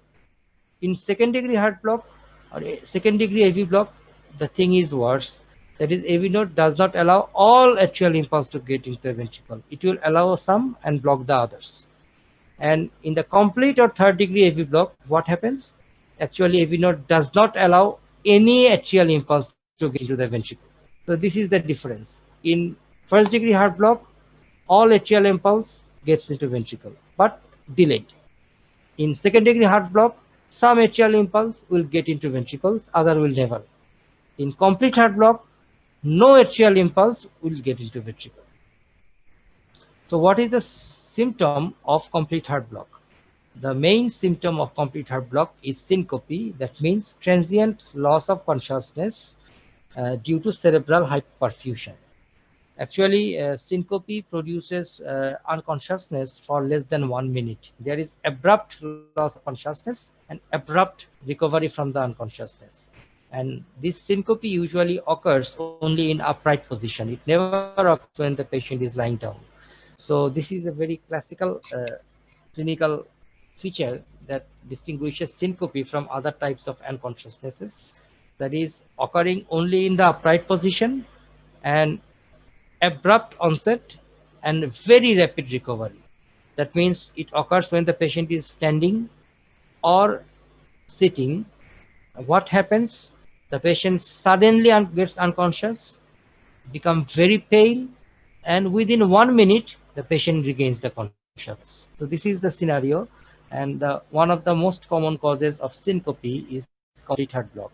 In second degree heart block or second degree AV block, the thing is worse. That is, AV node does not allow all atrial impulse to get into the ventricle. It will allow some and block the others. And in the complete or third degree AV block, what happens? Actually, AV node does not allow any atrial impulse to get into the ventricle. So this is the difference. In first degree heart block, all atrial impulse gets into ventricle, but delayed. In second degree heart block, some atrial impulse will get into ventricles, other will never. In complete heart block, no atrial impulse will get into ventricle. So what is the symptom of complete heart block? The main symptom of complete heart block is syncope. That means transient loss of consciousness due to cerebral hyperperfusion. Actually, syncope produces unconsciousness for less than 1 minute. There is abrupt loss of consciousness and abrupt recovery from the unconsciousness. And this syncope usually occurs only in upright position. It never occurs when the patient is lying down. So this is a very classical clinical feature that distinguishes syncope from other types of unconsciousnesses. That is occurring only in the upright position and abrupt onset and very rapid recovery. That means it occurs when the patient is standing or sitting. What happens? The patient suddenly gets unconscious, becomes very pale, and within 1 minute, the patient regains the consciousness. So this is the scenario, and one of the most common causes of syncope is complete heart block.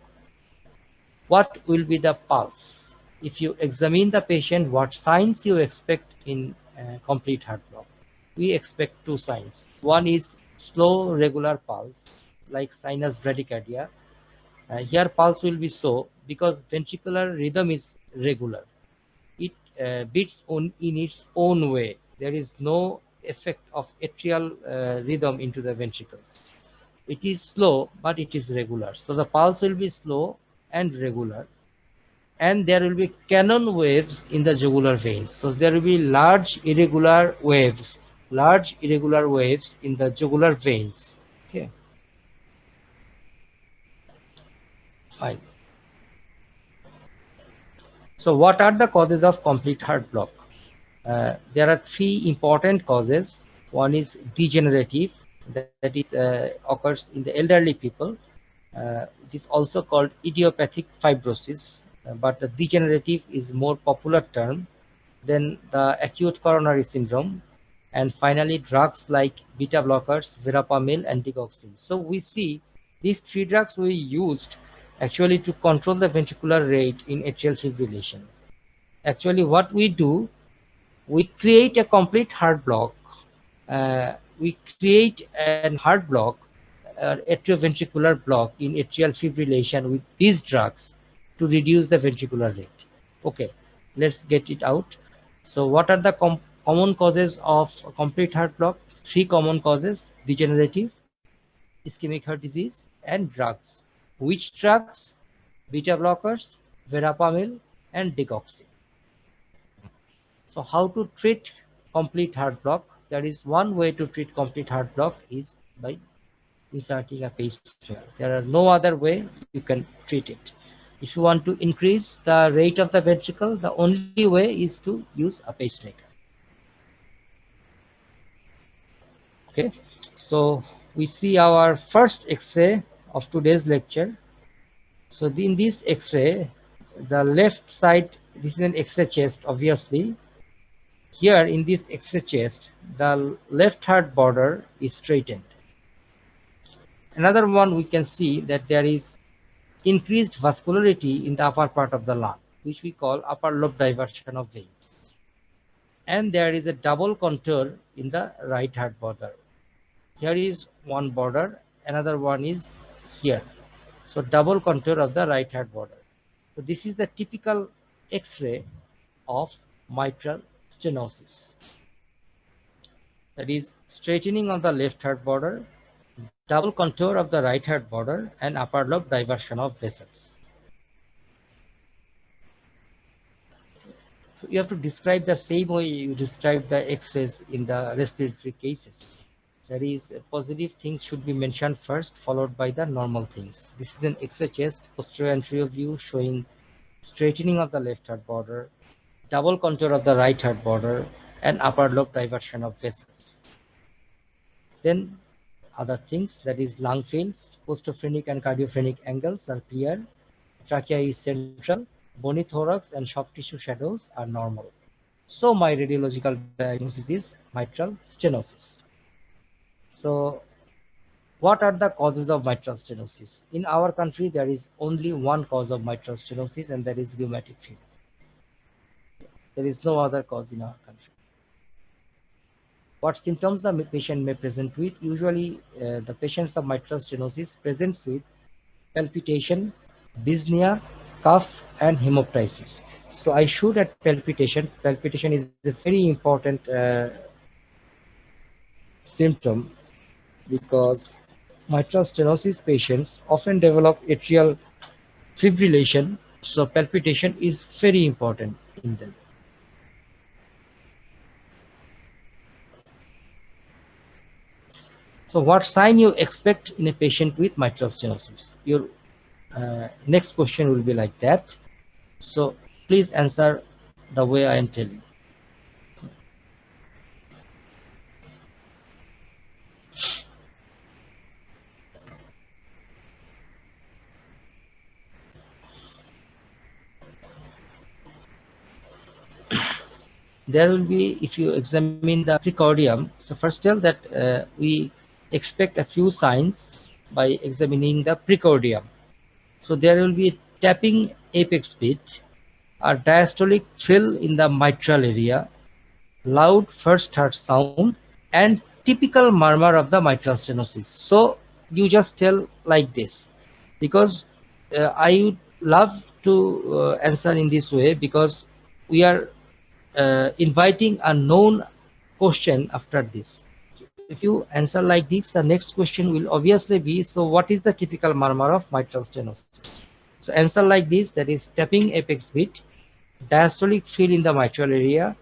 What will be the pulse? If you examine the patient, what signs you expect in complete heart block? We expect two signs. One is slow regular pulse. like sinus bradycardia. Here pulse will be so because ventricular rhythm is regular. It beats in its own way. There is no effect of atrial rhythm into the ventricles. It is slow, but it is regular. So the pulse will be slow and regular. And there will be cannon waves in the jugular veins. So there will be large irregular waves in the jugular veins. Okay, fine. So what are the causes of complete heart block? There are three important causes. One is degenerative, that is occurs in the elderly people. It is also called idiopathic fibrosis, but the degenerative is more popular term. Then the acute coronary syndrome, and finally drugs like beta blockers, verapamil, and digoxin. So we see these three drugs we used actually to control the ventricular rate in atrial fibrillation. Actually, what we do, we create a complete heart block. We create an heart block, atrioventricular block in atrial fibrillation with these drugs to reduce the ventricular rate. Okay, let's get it out. So what are the common causes of complete heart block? Three common causes: degenerative, ischemic heart disease, and drugs. Which drugs? Beta blockers, verapamil, and digoxin. So how to treat complete heart block? There is one way to treat complete heart block is by inserting a pacemaker. There are no other way you can treat it. If you want to increase the rate of the ventricle, the only way is to use a pacemaker. Okay, so we see our first X-ray of today's lecture. So in this X-ray, the left side, this is an X-ray chest, obviously. Here in this X-ray chest, the left heart border is straightened. Another one, we can see that there is increased vascularity in the upper part of the lung, which we call upper lobe diversion of veins. And there is a double contour in the right heart border. Here is one border, another one is here. So double contour of the right heart border. So this is the typical X-ray of mitral stenosis. That is straightening of the left heart border, double contour of the right heart border, and upper lobe diversion of vessels. So you have to describe the same way you describe the X-rays in the respiratory cases. That is, positive things should be mentioned first, followed by the normal things. This is an X-ray chest, posterior anterior view showing straightening of the left heart border, double contour of the right heart border, and upper lobe diversion of vessels. Then other things, that is lung fields, postophrenic and cardiophrenic angles are clear, trachea is central, bony thorax and soft tissue shadows are normal. So my radiological diagnosis is mitral stenosis. So what are the causes of mitral stenosis? In our country, there is only one cause of mitral stenosis, and that is rheumatic fever. There is no other cause in our country. What symptoms the patient may present with? Usually, the patients of mitral stenosis presents with palpitation, dyspnea, cough, and hemoptysis. So I should at palpitation. Palpitation is a very important symptom because mitral stenosis patients often develop atrial fibrillation. So palpitation is very important in them. So what sign you expect in a patient with mitral stenosis? Your next question will be like that. So please answer the way I am telling. There will be, if you examine the precordium, so first tell that we expect a few signs by examining the precordium. So there will be tapping apex beat, a diastolic trill in the mitral area, loud first heart sound, and typical murmur of the mitral stenosis. So you just tell like this, because I would love to answer in this way, because we are inviting a known question after this. If you answer like this, the next question will obviously be, so what is the typical murmur of mitral stenosis? So answer like this, that is tapping apex beat, diastolic fill in the mitral area,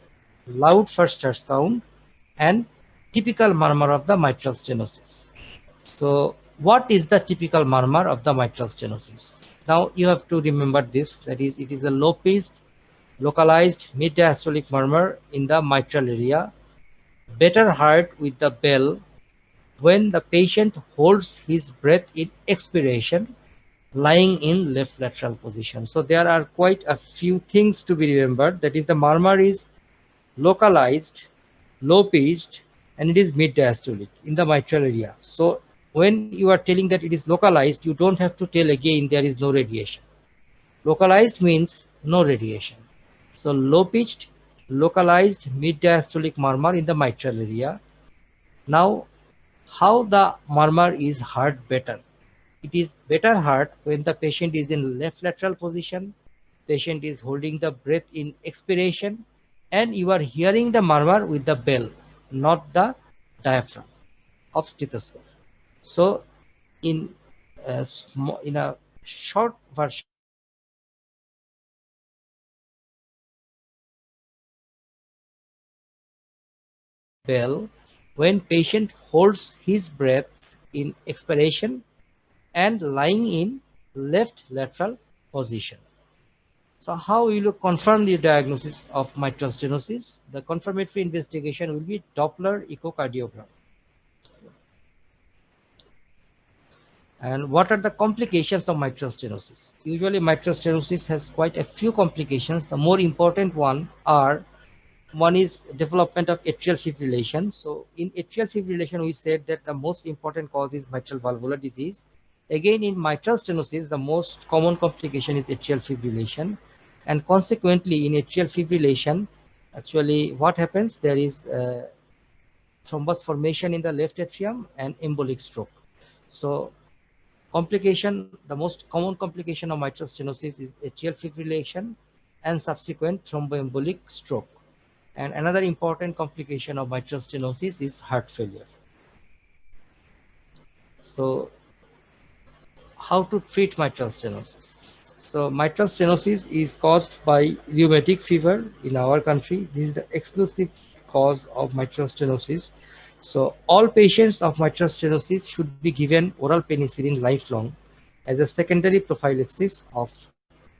loud first start sound, and typical murmur of the mitral stenosis. So what is the typical murmur of the mitral stenosis? Now you have to remember this, that is, it is a low-pitched, localized mid-diastolic murmur in the mitral area, better heard with the bell when the patient holds his breath in expiration, lying in left lateral position. So there are quite a few things to be remembered. That is, the murmur is localized, low pitched, and it is mid diastolic in the mitral area. So when you are telling that it is localized, you don't have to tell again there is no radiation. Localized means no radiation. So low pitched, localized mid diastolic murmur in the mitral area. Now, how the murmur is heard better? It is better heard when the patient is in left lateral position, patient is holding the breath in expiration, and you are hearing the murmur with the bell, not the diaphragm of stethoscope. So in in a short version, bell when patient holds his breath in expiration and lying in left lateral position. So how will you confirm the diagnosis of mitral stenosis? The confirmatory investigation will be Doppler echocardiogram. And what are the complications of mitral stenosis? Usually mitral stenosis has quite a few complications. The more important one is development of atrial fibrillation. So in atrial fibrillation, we said that the most important cause is mitral valvular disease. Again, in mitral stenosis, the most common complication is atrial fibrillation. And consequently, in atrial fibrillation, actually what happens, there is thrombus formation in the left atrium and embolic stroke. So complication, the most common complication of mitral stenosis is atrial fibrillation and subsequent thromboembolic stroke. And another important complication of mitral stenosis is heart failure. So how to treat mitral stenosis? So mitral stenosis is caused by rheumatic fever in our country. This is the exclusive cause of mitral stenosis. So all patients of mitral stenosis should be given oral penicillin lifelong as a secondary prophylaxis of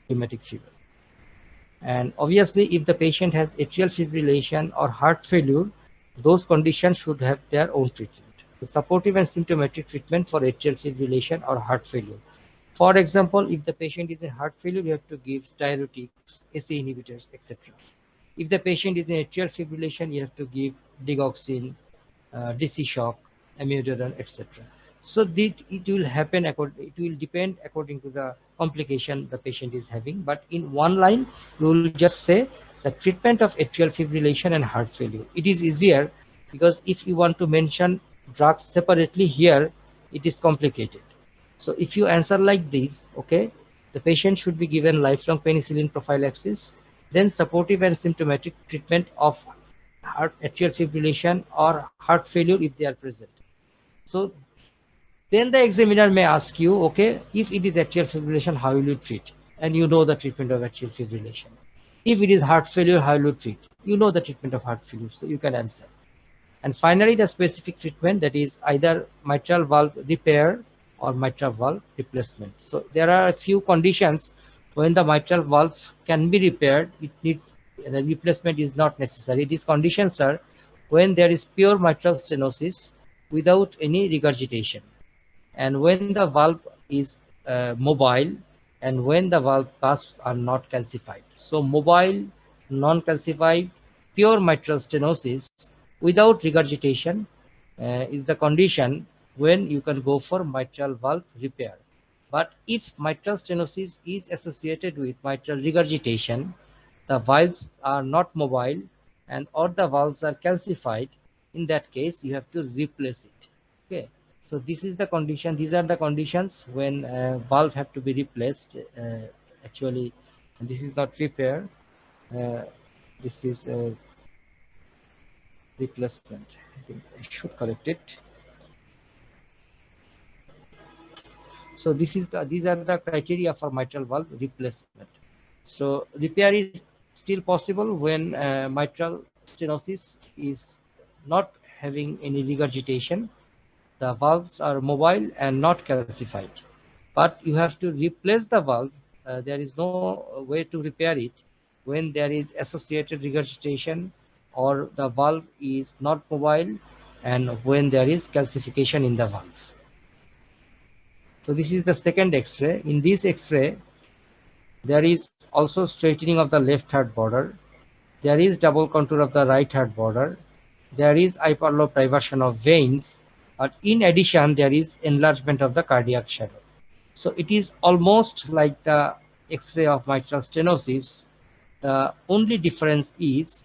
rheumatic fever. And obviously, if the patient has atrial fibrillation or heart failure, those conditions should have their own treatment. The supportive and symptomatic treatment for atrial fibrillation or heart failure. For example, if the patient is in heart failure, you have to give diuretics, ACE inhibitors, etc. If the patient is in atrial fibrillation, you have to give digoxin, DC shock, amiodarone, etc. So it will happen it will depend according to the complication the patient is having. But in one line, you will just say the treatment of atrial fibrillation and heart failure. It is easier because if you want to mention drugs separately here, it is complicated. So if you answer like this, okay, the patient should be given lifelong penicillin prophylaxis, then supportive and symptomatic treatment of heart atrial fibrillation or heart failure if they are present. So then the examiner may ask you, okay, if it is atrial fibrillation, how will you treat? And you know the treatment of atrial fibrillation. If it is heart failure, how will you treat? You know the treatment of heart failure, so you can answer. And finally, the specific treatment, that is either mitral valve repair or mitral valve replacement. So there are a few conditions when the mitral valve can be repaired, the replacement is not necessary. These conditions are when there is pure mitral stenosis without any regurgitation, and when the valve is mobile, and when the valve cusps are not calcified. So mobile, non-calcified, pure mitral stenosis without regurgitation is the condition when you can go for mitral valve repair. But if mitral stenosis is associated with mitral regurgitation, the valves are not mobile, and or the valves are calcified, in that case you have to replace it. Okay. So this is the condition. These are the conditions when valve have to be replaced. Actually, this is not repair. This is replacement. I think I should correct it. So these are the criteria for mitral valve replacement. So repair is still possible when mitral stenosis is not having any regurgitation. The valves are mobile and not calcified. But you have to replace the valve. There is no way to repair it when there is associated regurgitation or the valve is not mobile and when there is calcification in the valve. So this is the second X-ray. In this X-ray, there is also straightening of the left heart border. There is double contour of the right heart border. There is hyperlobe diversion of veins. But in addition, there is enlargement of the cardiac shadow. So it is almost like the X-ray of mitral stenosis. The only difference is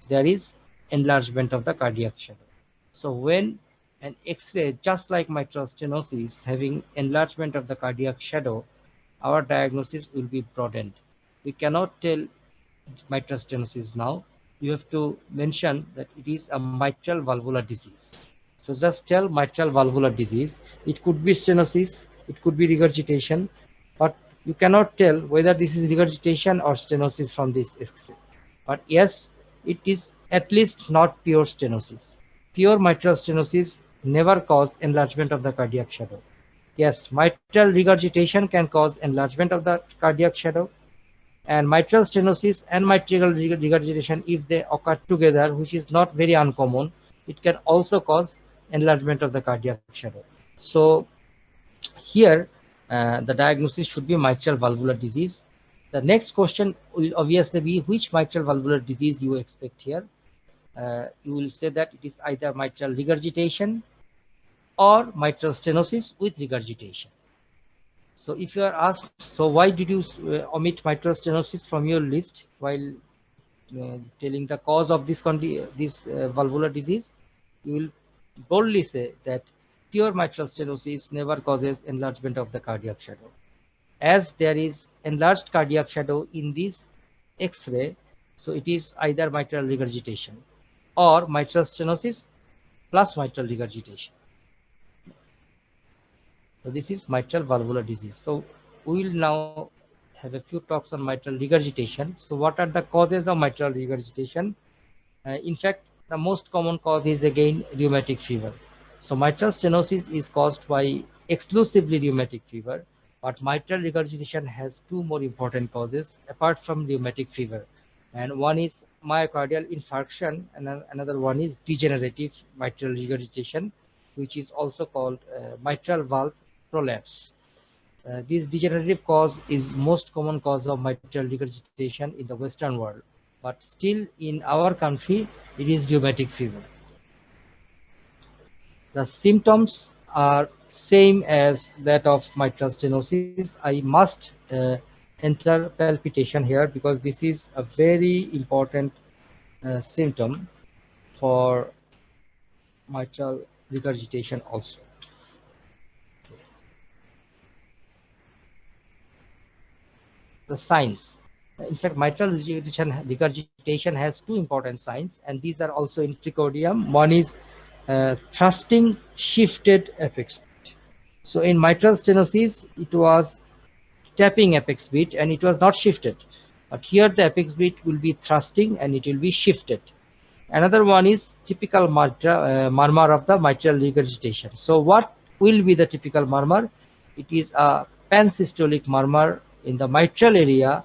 there is enlargement of the cardiac shadow. So when an X-ray, just like mitral stenosis, having enlargement of the cardiac shadow, our diagnosis will be broadened. We cannot tell mitral stenosis now. You have to mention that it is a mitral valvular disease. So just tell mitral valvular disease. It could be stenosis, it could be regurgitation, but you cannot tell whether this is regurgitation or stenosis from this X-ray. But yes, it is at least not pure stenosis. Pure mitral stenosis never cause enlargement of the cardiac shadow. Yes, mitral regurgitation can cause enlargement of the cardiac shadow, and mitral stenosis and mitral regurgitation, if they occur together, which is not very uncommon, it can also cause enlargement of the cardiac shadow. So here the diagnosis should be mitral valvular disease. The next question will obviously be which mitral valvular disease you expect here. You will say that it is either mitral regurgitation or mitral stenosis with regurgitation. So if you are asked, so why did you omit mitral stenosis from your list while telling the cause of this valvular disease, you will boldly say that pure mitral stenosis never causes enlargement of the cardiac shadow. As there is enlarged cardiac shadow in this X-ray, so it is either mitral regurgitation or mitral stenosis plus mitral regurgitation. So this is mitral valvular disease. So we will now have a few talks on mitral regurgitation. So what are the causes of mitral regurgitation? In fact, the most common cause is again rheumatic fever. So mitral stenosis is caused by exclusively rheumatic fever, but mitral regurgitation has two more important causes apart from rheumatic fever. And one is myocardial infarction and another one is degenerative mitral regurgitation, which is also called mitral valve prolapse. This degenerative cause is most common cause of mitral regurgitation in the Western world, but still in our country, it is rheumatic fever. The symptoms are same as that of mitral stenosis. I must enter palpitation here because this is a very important symptom for mitral regurgitation also. The signs. In fact, mitral regurgitation has two important signs, and these are also in trichodium. One is thrusting shifted apex beat. So in mitral stenosis, it was tapping apex beat and it was not shifted. But here the apex beat will be thrusting and it will be shifted. Another one is typical murmur of the mitral regurgitation. So what will be the typical murmur? It is a pansystolic murmur in the mitral area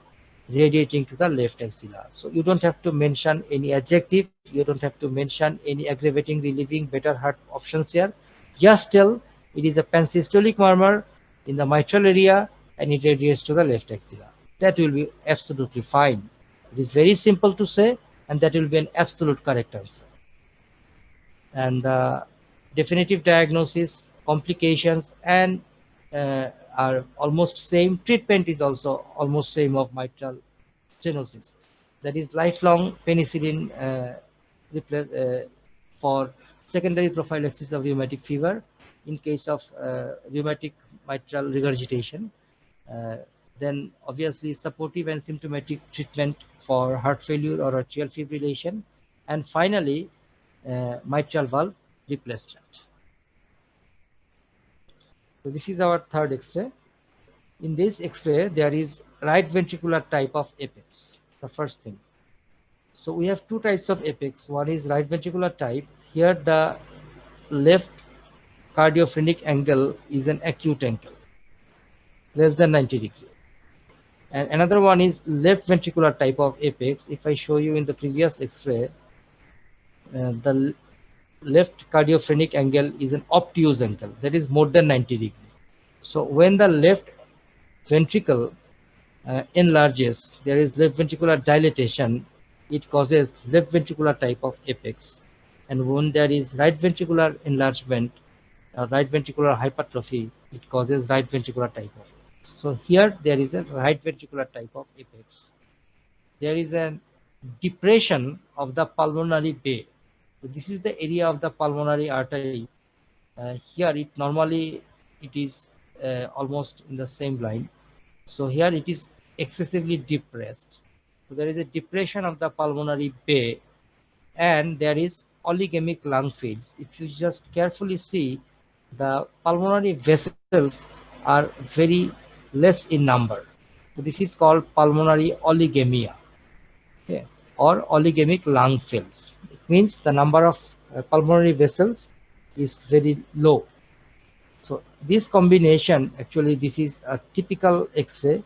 radiating to the left axilla. So you don't have to mention any adjective, you don't have to mention any aggravating, relieving, better heart options here. Just tell it is a pansystolic murmur in the mitral area and it radiates to the left axilla. That will be absolutely fine. It is very simple to say, and that will be an absolute correct answer. And the definitive diagnosis, complications, and are almost same. Treatment is also almost same of mitral stenosis. That is lifelong penicillin for secondary prophylaxis of rheumatic fever, in case of rheumatic mitral regurgitation. Then obviously supportive and symptomatic treatment for heart failure or atrial fibrillation, and finally mitral valve replacement. So this is our third X-ray. In this X-ray, there is right ventricular type of apex, the first thing. So we have two types of apex. One is right ventricular type. Here the left cardiophrenic angle is an acute angle, less than 90 degrees. And another one is left ventricular type of apex. If I show you in the previous X-ray, the left cardiophrenic angle is an obtuse angle, that is more than 90 degrees. So when the left ventricle enlarges, there is left ventricular dilatation, it causes left ventricular type of apex. And when there is right ventricular enlargement, right ventricular hypertrophy, it causes right ventricular type of apex. So here there is a right ventricular type of apex. There is a depression of the pulmonary bay. So this is the area of the pulmonary artery. Here it normally it is almost in the same line. So here it is excessively depressed. So there is a depression of the pulmonary bay, and there is oligemic lung fields. If you just carefully see, the pulmonary vessels are very less in number. So this is called pulmonary oligemia, okay, or oligemic lung fields. It means the number of pulmonary vessels is very low. So this combination, actually this is a typical X-ray,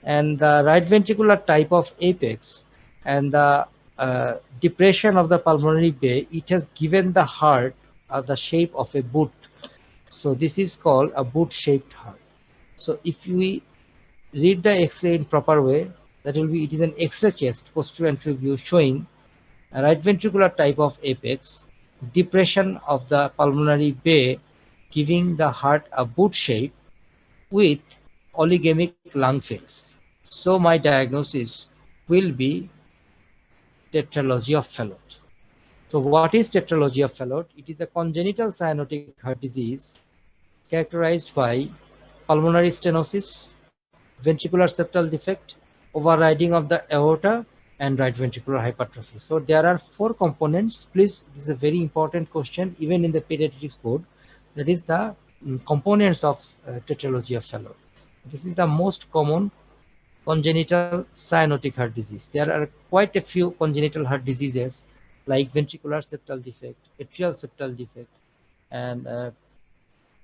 and the right ventricular type of apex and the depression of the pulmonary bay, it has given the heart the shape of a boot. So this is called a boot-shaped heart. So if we read the X-ray in proper way, that will be, it is an X-ray chest posterior ventral view showing a right ventricular type of apex, depression of the pulmonary bay, giving the heart a boot shape with oligemic lung fields. So my diagnosis will be tetralogy of Fallot. So what is tetralogy of Fallot? It is a congenital cyanotic heart disease characterized by pulmonary stenosis, ventricular septal defect, overriding of the aorta, and right ventricular hypertrophy. So there are four components. Please, this is a very important question even in the pediatrics board. That is the components of tetralogy of Fallot. This is the most common congenital cyanotic heart disease. There are quite a few congenital heart diseases like ventricular septal defect, atrial septal defect, and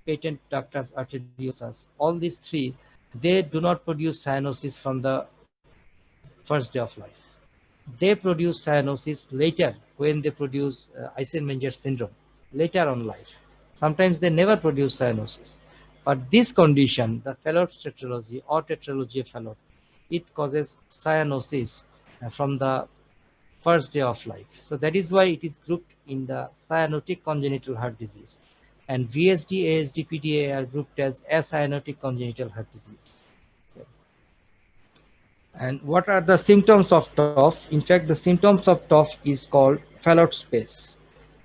patent ductus arteriosus. All these three, they do not produce cyanosis from the first day of life. They produce cyanosis later when they produce Eisenmenger syndrome, later on life. Sometimes they never produce cyanosis. But this condition, the Fallot's tetralogy or tetralogy of Fallot, it causes cyanosis from the first day of life. So that is why it is grouped in the cyanotic congenital heart disease. And VSD, ASD, PDA are grouped as acyanotic congenital heart disease. And what are the symptoms of TOF? In fact, the symptoms of TOF is called Fallot space.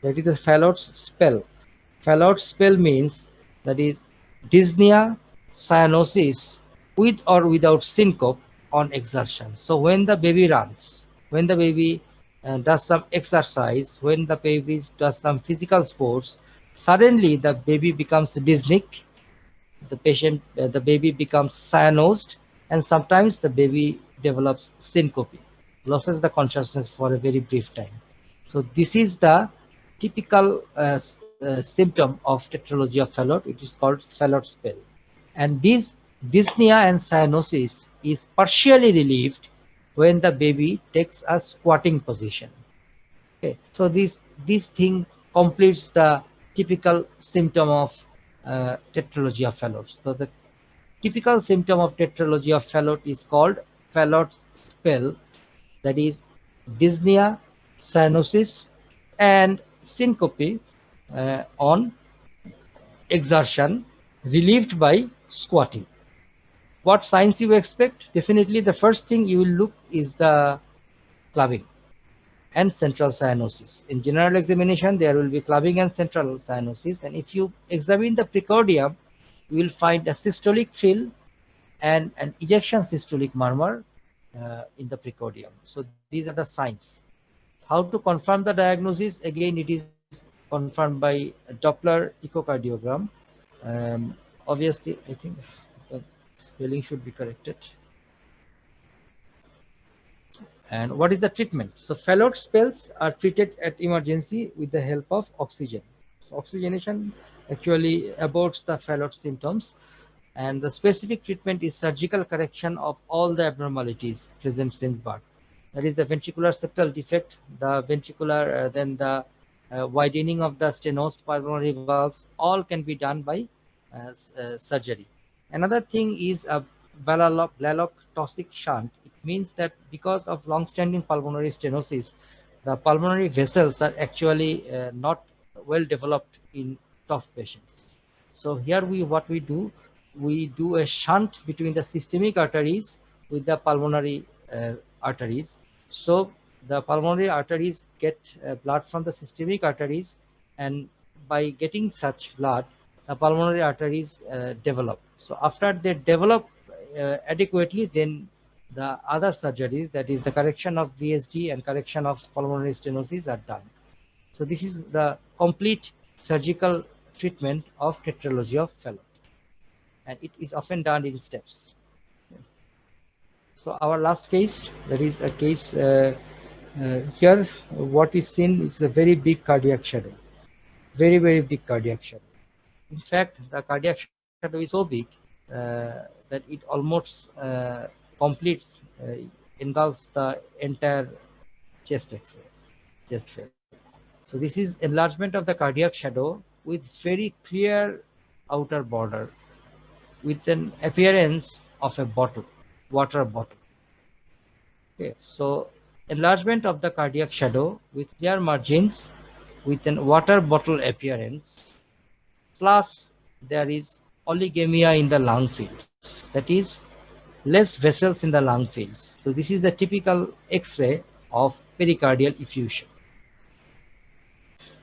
That is the Fallot's spell. Fallot spell means that is dyspnea, cyanosis with or without syncope on exertion. So when the baby runs, when the baby does some exercise, when the baby does some physical sports, suddenly the baby becomes dyspneic, the baby becomes cyanosed, and sometimes the baby develops syncope, loses the consciousness for a very brief time. So this is the typical symptom of tetralogy of Fallot. It is called Fallot spell. And this dyspnea and cyanosis is partially relieved when the baby takes a squatting position. Okay, so this thing completes the typical symptom of tetralogy of Fallot. So the typical symptom of tetralogy of Fallot is called Fallot's spell, that is dyspnea, cyanosis, and syncope on exertion, relieved by squatting. What signs you expect? Definitely the first thing you will look is the clubbing. and central cyanosis. In general examination, there will be clubbing and central cyanosis. And if you examine the precordium, you will find a systolic frill and an ejection systolic murmur in the precordium. So these are the signs. How to confirm the diagnosis? Again, it is confirmed by Doppler echocardiogram. Obviously, I think the spelling should be corrected. And what is the treatment? So Fallot spells are treated at emergency with the help of oxygen. So oxygenation actually aborts the Fallot symptoms, and the specific treatment is surgical correction of all the abnormalities present since birth. That is the ventricular septal defect, the ventricular, then the widening of the stenosed pulmonary valves, all can be done by surgery. Another thing is a Blalock-Taussig shunt. It means that because of long-standing pulmonary stenosis, the pulmonary vessels are actually not well developed in tough patients. So here what we do a shunt between the systemic arteries with the pulmonary arteries. So the pulmonary arteries get blood from the systemic arteries, and by getting such blood, the pulmonary arteries develop. So after they develop adequately, then the other surgeries, that is the correction of VSD and correction of pulmonary stenosis, are done. So this is the complete surgical treatment of tetralogy of Fallot, and it is often done in steps. So our last case, that is a case here, what is seen is a very big cardiac shadow, very, very big cardiac shadow. In fact, the cardiac shadow is so big that it almost completes, engulfs the entire chest X-ray, chest field. So this is enlargement of the cardiac shadow with very clear outer border, with an appearance of a bottle, water bottle. Okay, so enlargement of the cardiac shadow with clear margins, with an water bottle appearance, plus there is oligemia in the lung fields, that is less vessels in the lung fields. So this is the typical X-ray of pericardial effusion.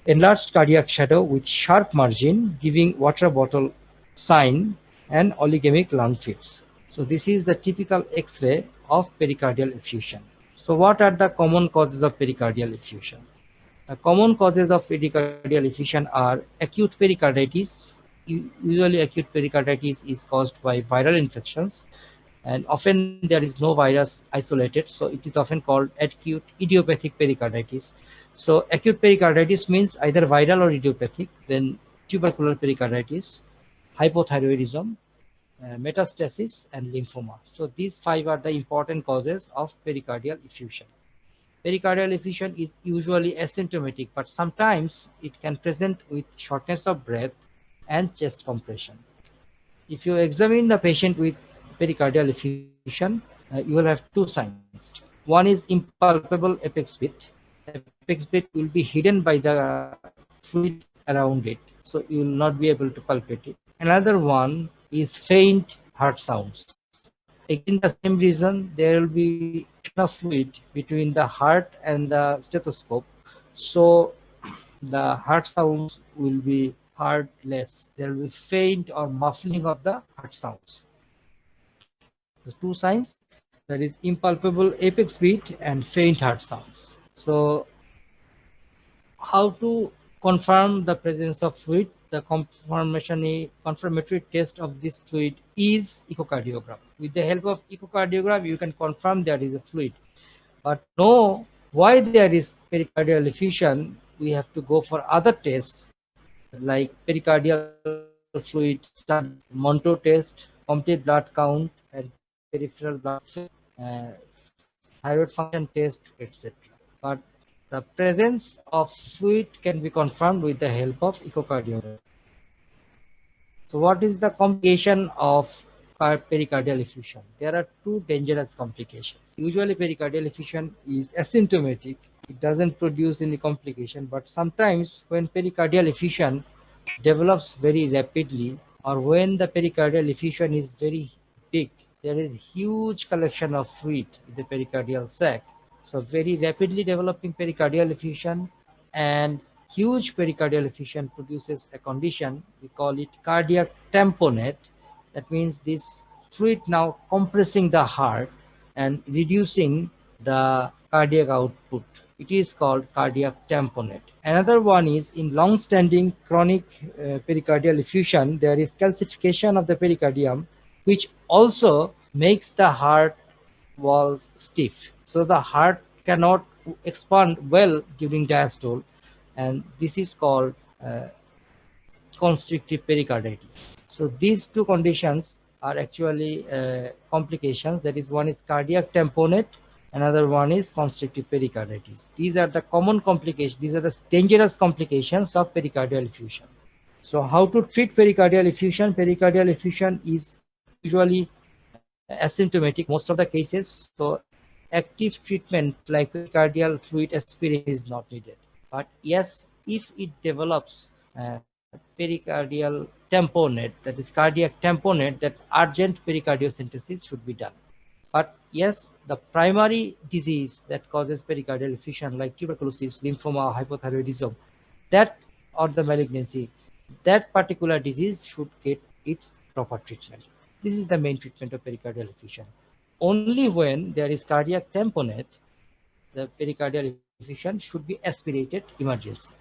Enlarged cardiac shadow with sharp margin giving water bottle sign and oligemic lung fields. So this is the typical X-ray of pericardial effusion. So what are the common causes of pericardial effusion? The common causes of pericardial effusion are acute pericarditis. Usually acute pericarditis is caused by viral infections, and often there is no virus isolated, so it is often called acute idiopathic pericarditis. So acute pericarditis means either viral or idiopathic, then tubercular pericarditis, hypothyroidism, metastasis, and lymphoma. So these 5 are the important causes of pericardial effusion. Pericardial effusion is usually asymptomatic, but sometimes it can present with shortness of breath and chest compression. If you examine the patient with pericardial effusion, you will have 2 signs. One is impalpable apex bit. Apex bit will be hidden by the fluid around it, so you will not be able to palpate it. Another one is faint heart sounds. Again, the same reason, there will be of fluid between the heart and the stethoscope, so the heart sounds will be heard less. There will be faint or muffling of the heart sounds. The 2 signs, that is impalpable apex beat and faint heart sounds. So how to confirm the presence of fluid? The confirmatory test of this fluid is echocardiogram. With the help of echocardiogram, you can confirm there is a fluid. But to know why there is pericardial effusion, we have to go for other tests like pericardial fluid study, Monto test, complete blood count, and peripheral blood flow, thyroid function test, etc. But the presence of fluid can be confirmed with the help of echocardiogram. So what is the complication of pericardial effusion? There are 2 dangerous complications. Usually pericardial effusion is asymptomatic. It doesn't produce any complication, but sometimes when pericardial effusion develops very rapidly, or when the pericardial effusion is very big, there is huge collection of fluid in the pericardial sac. So very rapidly developing pericardial effusion and huge pericardial effusion produces a condition, we call it cardiac tamponade. That means this fluid now compressing the heart and reducing the cardiac output. It is called cardiac tamponade. Another one is in long-standing chronic pericardial effusion, there is calcification of the pericardium, which also makes the heart walls stiff. So the heart cannot expand well during diastole, and this is called constrictive pericarditis. So these two conditions are actually complications. That is, one is cardiac tamponade, another one is constrictive pericarditis. These are the common complications. These are the dangerous complications of pericardial effusion. So how to treat pericardial effusion? Pericardial effusion is usually asymptomatic most of the cases. So active treatment like pericardial fluid aspiration is not needed. But yes, if it develops pericardial tamponade, that is cardiac tamponade, that urgent pericardiosynthesis should be done. But yes, the primary disease that causes pericardial effusion like tuberculosis, lymphoma, hypothyroidism, that or the malignancy, that particular disease should get its proper treatment. This is the main treatment of pericardial effusion. Only when there is cardiac tamponade, the pericardial effusion should be aspirated emergency.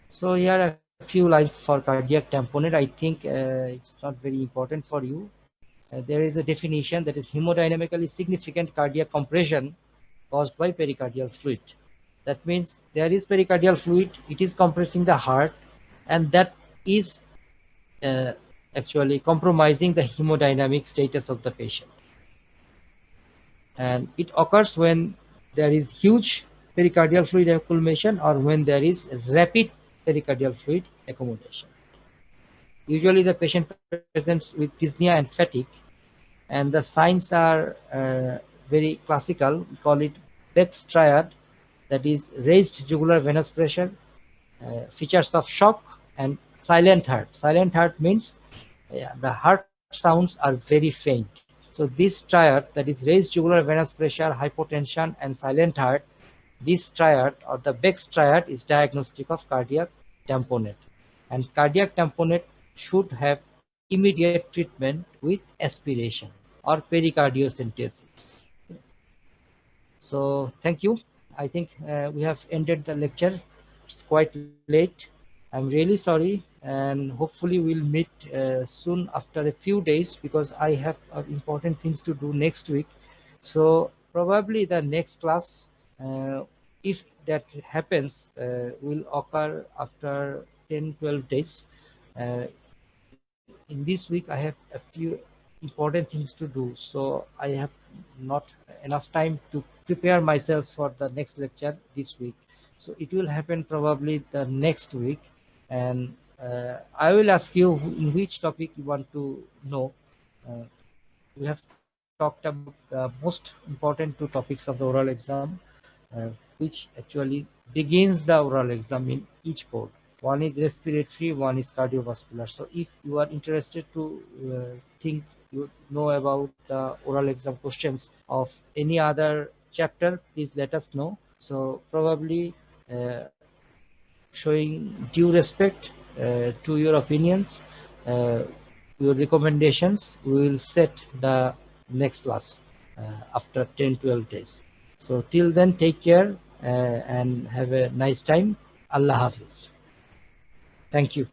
So here are a few lines for cardiac tamponade. I think it's not very important for you. There is a definition that is hemodynamically significant cardiac compression caused by pericardial fluid. That means there is pericardial fluid, it is compressing the heart, and that is actually compromising the hemodynamic status of the patient. And it occurs when there is huge pericardial fluid accumulation or when there is rapid pericardial fluid accumulation. Usually the patient presents with dyspnea and fatigue, and the signs are very classical. We call it Beck's triad, that is raised jugular venous pressure, features of shock, and silent heart. Silent heart means the heart sounds are very faint. So this triad, that is raised jugular venous pressure, hypotension, and silent heart, this triad or the Beck's triad is diagnostic of cardiac tamponade. And cardiac tamponade should have immediate treatment with aspiration or pericardiocentesis. So thank you. I think we have ended the lecture. It's quite late. I'm really sorry, and hopefully we'll meet soon after a few days, because I have important things to do next week. So probably the next class, if that happens, will occur after 10-12 days. In this week I have a few important things to do, so I have not enough time to prepare myself for the next lecture this week. So it will happen probably the next week, and I will ask you in which topic you want to know. We have talked about the most important two topics of the oral exam, which actually begins the oral exam in each board. One is respiratory, one is cardiovascular. So if you are interested to think you know about the oral exam questions of any other chapter, please let us know. So probably showing due respect to your opinions, your recommendations, we will set the next class after 10-12 days. So till then, take care and have a nice time. Allah Hafiz. Thank you.